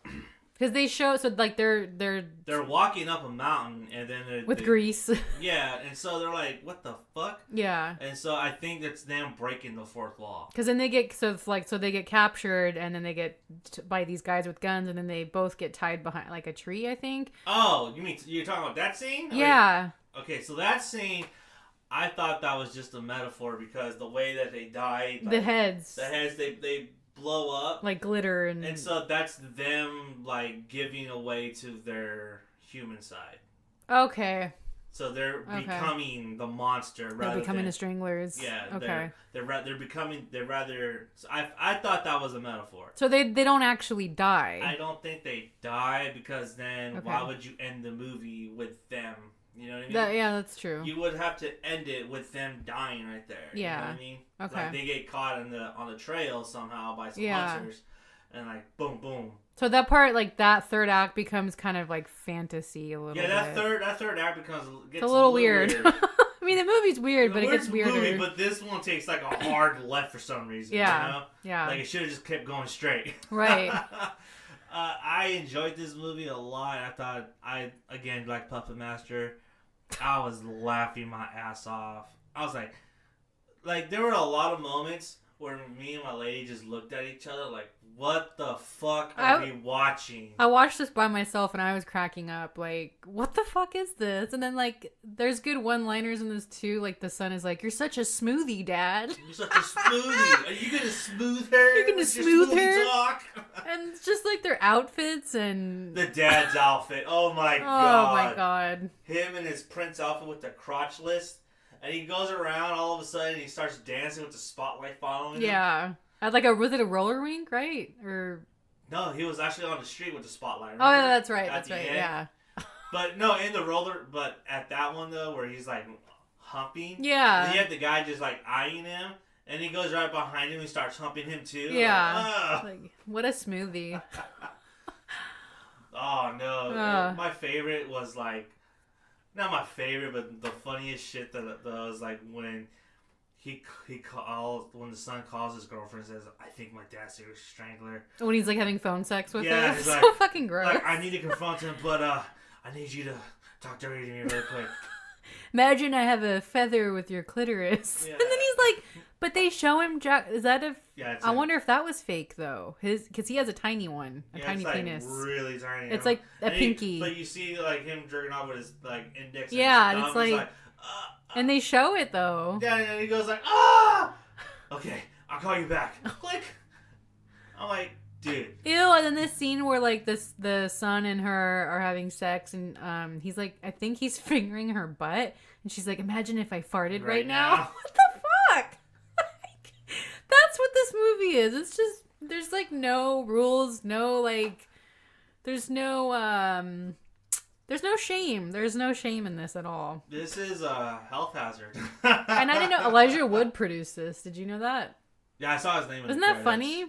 they show like they're walking up a mountain and then with grease. Yeah, and so they're like, "What the fuck?" Yeah, and so I think that's them breaking the fourth law. Because then they get they get captured and then they get by these guys with guns and then they both get tied behind like a tree. I think. Oh, you're talking about that scene? Yeah. Okay, so that scene. I thought that was just a metaphor because the way that they died, like, the heads, they blow up like glitter, and so that's them like giving away to their human side. Okay. So they're becoming the monster. They're becoming the stranglers. Yeah. Okay. They're becoming. So I thought that was a metaphor. So they don't actually die. I don't think they die because then why would you end the movie with them? You know what I mean? Yeah, that's true. You would have to end it with them dying right there. Yeah. You know what I mean? Okay. Like they get caught on the trail somehow by some hunters, and like boom, boom. So that part, like that third act, bemes kind of like fantasy a little bit. Yeah, that third act gets a little weird. I mean, the movie's weird, but it gets weirder. Movie, but this one takes like a hard left for some reason. Yeah. You know? Yeah. Like it should have just kept going straight. Right. I enjoyed this movie a lot. I thought again, like Puppet Master. I was laughing my ass off. I was like there were a lot of moments where me and my lady just looked at each other like, what the fuck are we watching? I watched this by myself and I was cracking up. Like, what the fuck is this? And then, like, there's good one-liners in this, too. Like, the son is like, you're such a smoothie, Dad. You're such a smoothie. Are you going to smooth her? You're going to smooth her? Talk? And it's just, like, their outfits and... The dad's outfit. Oh, my God. Oh, my God. Him and his prince outfit with the crotch list. And he goes around all of a sudden and he starts dancing with the spotlight following him. Yeah. Was it a roller rink, right? Or no, he was actually on the street with the spotlight. Remember? Oh, yeah, that's right. That's right. End. Yeah. But no, in the roller. But at that one though, where he's like humping. Yeah. You have the guy just like eyeing him, and he goes right behind him and starts humping him too. Yeah. Like, what a smoothie. Oh no! My favorite was like, not my favorite, but the funniest shit that was like when. When the son calls his girlfriend and says, I think my dad's a strangler. When he's like having phone sex with her. He's so like, fucking gross. Like, I need to confront him, but I need you to talk dirty to me really quick. Imagine I have a feather with your clitoris. Yeah. And then he's like, but they show him, is that a... Yeah, I wonder if that was fake, though. Because he has a tiny one. A tiny penis. Really tiny. It's like a pinky. But you see like him jerking off with his like index and it's like and they show it, though. Yeah, and he goes like, ah! Okay, I'll call you back. Click. I'm like, dude. Ew, and then this scene where, like, the son and her are having sex, and he's like, I think he's fingering her butt, and she's like, imagine if I farted right now. What the fuck? Like, that's what this movie is. It's just, there's, like, no rules, no, like, there's no shame. There's no shame in this at all. This is a health hazard. And I didn't know Elijah Wood produced this. Did you know that? Yeah, I saw his name. Isn't that funny?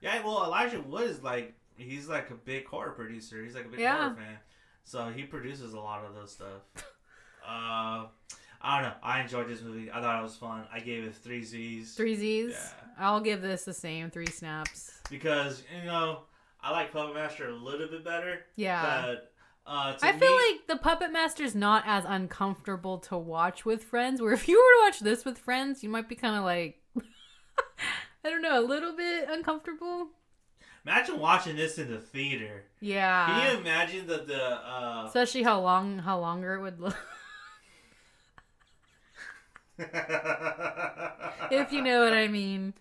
Yeah, well, Elijah Wood is like, he's like a big horror producer. He's like a big horror fan. So he produces a lot of those stuff. I don't know. I enjoyed this movie. I thought it was fun. I gave it 3 Z's. 3 Z's? Yeah. I'll give this the same, 3 snaps. Because, I like Puppet Master a little bit better. Yeah. But... I feel like the Puppet Master's not as uncomfortable to watch with friends, where if you were to watch this with friends, you might be kind of like, I don't know, a little bit uncomfortable. Imagine watching this in the theater. Yeah. Can you imagine the especially how longer it would look. If you know what I mean.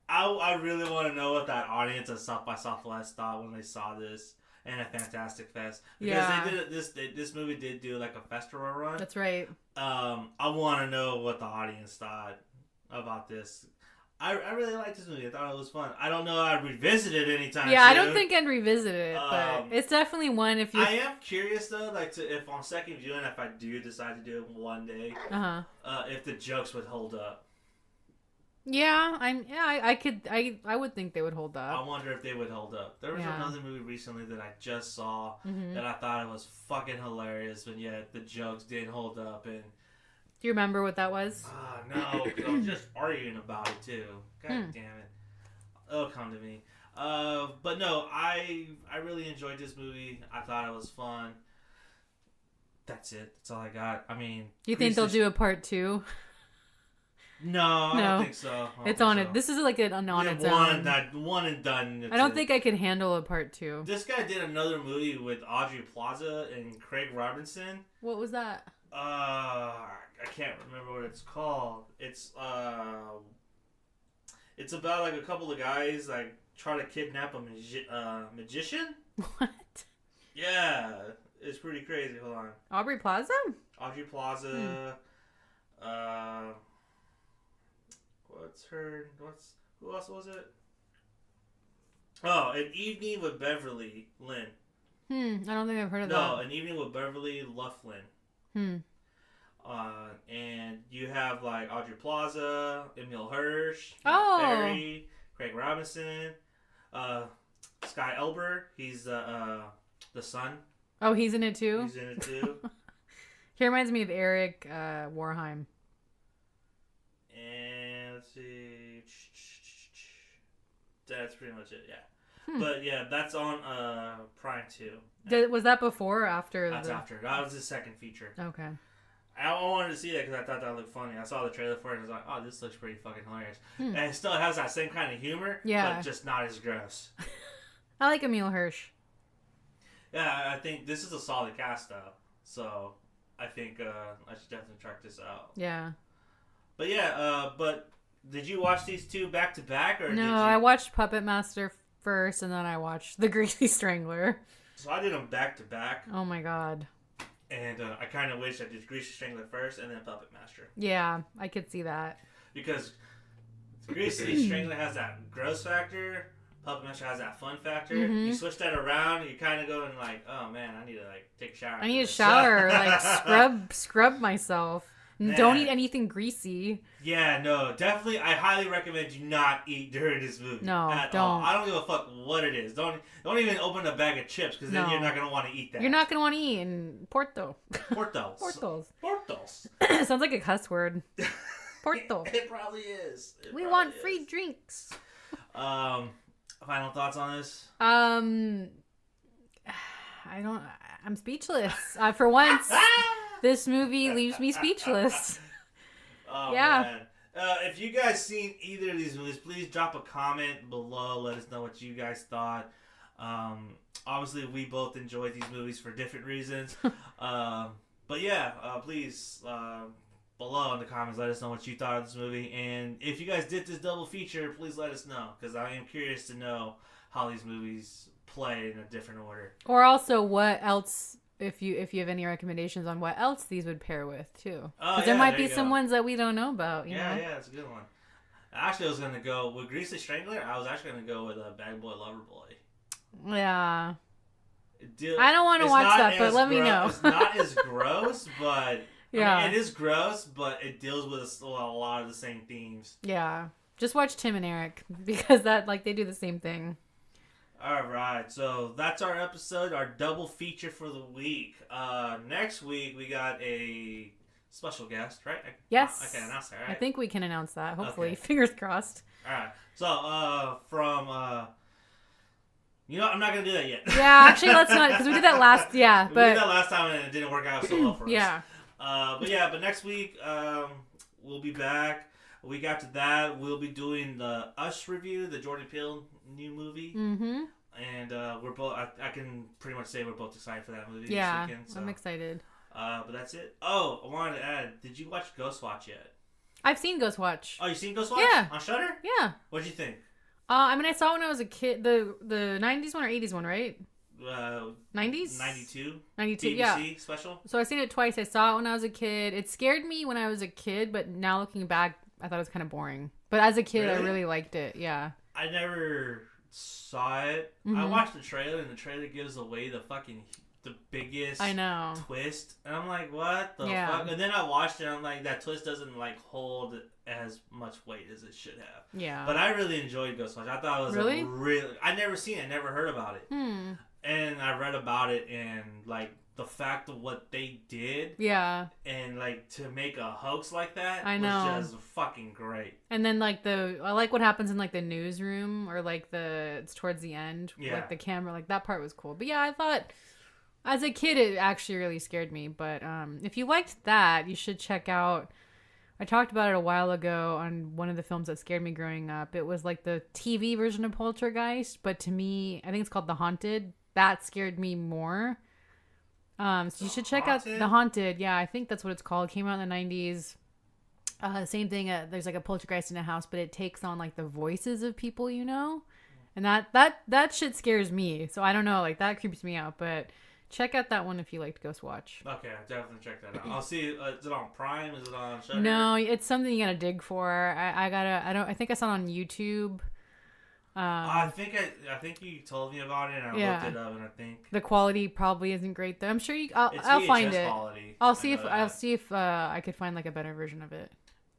I really want to know what that audience at South by Southwest thought when they saw this. And a Fantastic Fest. Because this movie did do like a festival run. That's right. I want to know what the audience thought about this. I really liked this movie. I thought it was fun. I don't know I'd revisit it anytime soon. I don't think I'd revisit it, but it's definitely one if you... I am curious, though, like, if on second viewing, if I do decide to do it one day, if the jokes would hold up. Yeah, I would think they would hold up. I wonder if they would hold up. There was another movie recently that I just saw that I thought it was fucking hilarious, but yet the jokes didn't hold up. And do you remember what that was? No, I was just arguing about it too. God damn it, it'll come to me. But no, I really enjoyed this movie. I thought it was fun. That's it. That's all I got. I mean, you think they'll do a part 2? No, I don't think so. It's on it. This is like an on its own. One and done. I don't think I can handle a part 2. This guy did another movie with Aubrey Plaza and Craig Robinson. What was that? I can't remember what it's called. It's about like a couple of guys like try to kidnap a magician. What? Yeah, it's pretty crazy. Hold on. Aubrey Plaza. Aubrey Plaza. Who else was it? Oh, An Evening with Beverly Lynn. I don't think I've heard of that. No, An Evening with Beverly Loughlin. And you have like Audrey Plaza, Emil Hirsch, Barry, Craig Robinson, Sky Elber. He's the son. Oh, he's in it too? He's in it too. He reminds me of Eric Warheim. And let's see. That's pretty much it, yeah. But yeah, that's on Prime too. Was that before or after? That's after. That was his second feature. Okay. I wanted to see that because I thought that looked funny. I saw the trailer for it and I was like, oh, this looks pretty fucking hilarious. And it still has that same kind of humor, but just not as gross. I like Emil Hirsch. Yeah, I think this is a solid cast though. So I think I should definitely check this out. Yeah. But yeah, but did you watch these two back to back or? No, I watched Puppet Master first, and then I watched The Greasy Strangler. So I did them back to back. Oh my god. And I kind of wish I did Greasy Strangler first and then Puppet Master. Yeah, I could see that. Because Greasy Strangler has that gross factor, Puppet Master has that fun factor. You switch that around, and you kind of going like, oh man, I need to like take a shower. I need a shower, like scrub myself. Man. Don't eat anything greasy. Yeah, no, definitely. I highly recommend you not eat during this movie. No, don't. All. I don't give a fuck what it is. Don't even open a bag of chips because then you're not gonna want to eat that. You're not gonna want to eat in Portos. Portos. Sounds like a cuss word. Porto. It probably is. We want free drinks. Final thoughts on this? I'm speechless. For once. This movie leaves me speechless. Oh, man. If you guys seen either of these movies, please drop a comment below. Let us know what you guys thought. Obviously, we both enjoyed these movies for different reasons. But yeah, please, below in the comments, let us know what you thought of this movie. And if you guys did this double feature, please let us know. Because I am curious to know how these movies play in a different order. Or also what else... If you have any recommendations on what else these would pair with too, because there might be some ones that we don't know about. You know? Yeah, that's a good one. Actually, I was gonna go with Greasy Strangler. I was actually gonna go with Bad Boy Lover Boy. Yeah. I don't want to watch that, but let me know. It's not as gross, but yeah, I mean, it is gross, but it deals with a lot of the same themes. Yeah, just watch Tim and Eric because they do the same thing. Alright, so that's our episode, our double feature for the week. Next week, we got a special guest, right? Yes. I can announce that, right? I think we can announce that, hopefully. Okay. Fingers crossed. Alright, so from... You know, I'm not going to do that yet. Yeah, actually, let's not, because we did that last, we did that last time and it didn't work out so well for us. Yeah. But next week, we'll be back. A week after that, we'll be doing the Us review, the Jordan Peele new movie. Mm-hmm. And we're both, I can pretty much say we're both excited for that movie this weekend. So. I'm excited. But that's it. Oh, I wanted to add, did you watch Ghostwatch yet? I've seen Ghostwatch. Oh, you seen Ghostwatch? Yeah. On Shudder? Yeah. What'd you think? I mean, I saw it when I was a kid. The 90s one or 80s one, right? 90s? 92. BBC special. So I seen it twice. I saw it when I was a kid. It scared me when I was a kid, but now looking back, I thought it was kind of boring. But as a kid, I Really? really liked it. Yeah. I never saw it. Mm-hmm. I watched the trailer, and the trailer gives away the biggest I know. twist, and I'm like, what the Yeah. fuck? And then I watched it, and I'm like, that twist doesn't like hold as much weight as it should have. Yeah. But I really enjoyed Ghostwatch. I thought it was Really? I never seen it, never heard about it, and I read about it, and like the fact of what they did, Yeah. and like to make a hoax like that, I know. was just fucking great. And then like I like what happens in like the newsroom or like it's towards the end, Yeah. like the camera, like that part was cool. But yeah, I thought as a kid it actually really scared me. But if you liked that, you should check out. I talked about it a while ago on one of the films that scared me growing up. It was like the TV version of Poltergeist, but to me, I think it's called The Haunted. That scared me more. So you should check out The Haunted. Yeah, I think that's what it's called. It came out in the 90s. Same thing. There's like a poltergeist in a house, but it takes on like the voices of people, you know, and that shit scares me. So I don't know, like that creeps me out. But check out that one if you liked Ghostwatch. Okay, I'll definitely check that out. I'll see. Is it on Prime? Is it on Shudder? No, it's something you gotta dig for. I think I saw it on YouTube. I think you told me about it, and I looked it up, and I think the quality probably isn't great though. I'm sure I'll VHS find it. quality. I'll see if I could find like a better version of it.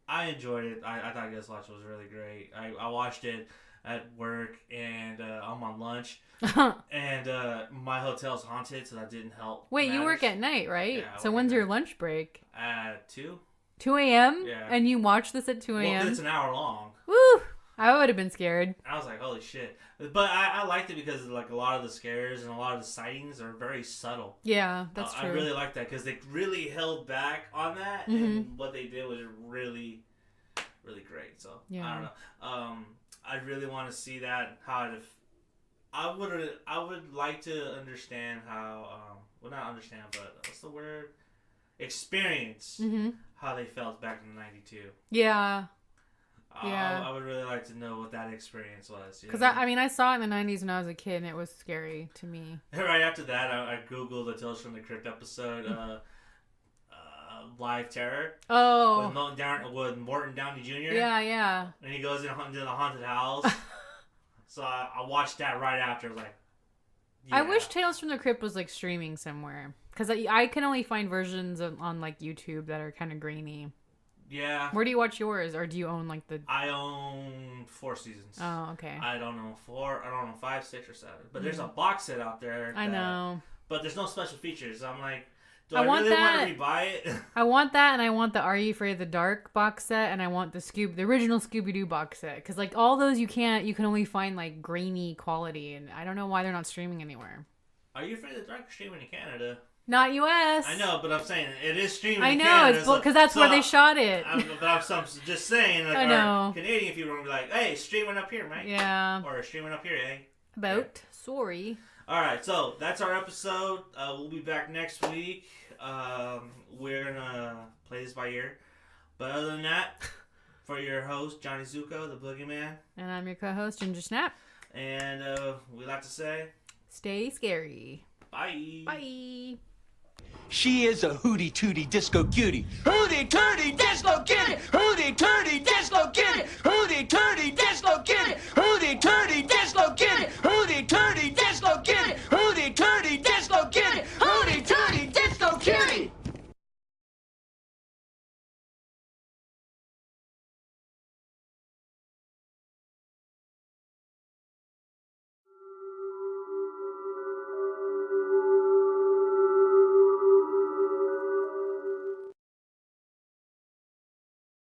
I enjoyed it. I thought Ghostwatch was really great. I watched it at work and I'm on lunch, and my hotel's haunted, so that didn't help. Wait, you work matters. at night, right? Yeah, I So work when's at your night. lunch break? At 2. 2 a.m. Yeah. And you watch this at 2 a.m. Well, it's an hour long. Woo! I would have been scared. I was like, holy shit. But I liked it because like a lot of the scares and a lot of the sightings are very subtle. Yeah, that's true. I really like that because they really held back on that, and what they did was really, really great. So Yeah. I don't know. I really want to see that. I would like to understand how. Well, not understand, but what's the word? Experience how they felt back in '92. Yeah. Yeah. I would really like to know what that experience was. Because I saw it in the 90s when I was a kid, and it was scary to me. Right after that, I googled the Tales from the Crypt episode, Live Terror. Oh. With Morton Downey Jr. Yeah. And he goes into the haunted house. So I watched that right after. Like, I wish Tales from the Crypt was like streaming somewhere, because I can only find versions on like YouTube that are kind of grainy. Yeah. Where do you watch yours, or do you own like the? I own 4 seasons. Oh, okay. I don't know 4. I don't know 5, 6, or 7. But there's a box set out there. I know. But there's no special features. I'm like, do I I want really that. want to rebuy it? I want that, and I want the Are You Afraid of the Dark box set, and I want the original Scooby-Doo box set, because like all those you can only find like grainy quality, and I don't know why they're not streaming anywhere. Are You Afraid of the Dark streaming in Canada? Not U.S. I know, but I'm saying it is streaming I in know, Canada. it's because that's where they shot it. I'm just saying, like, I know. our Canadian people are going to be like, hey, streaming up here, mate. Yeah. Or streaming up here, eh? Sorry. All right, so that's our episode. We'll be back next week. We're going to play this by ear. But other than that, for your host, Johnny Zuko, the Boogeyman. And I'm your co-host, Ginger Snap. And we like to say, stay scary. bye. Bye. She is a hooty-tooty disco cutie. Hooty-tooty disco cutie. Hooty-tooty disco cutie. Hooty-tooty disco cutie. Hooty-tooty disco cutie.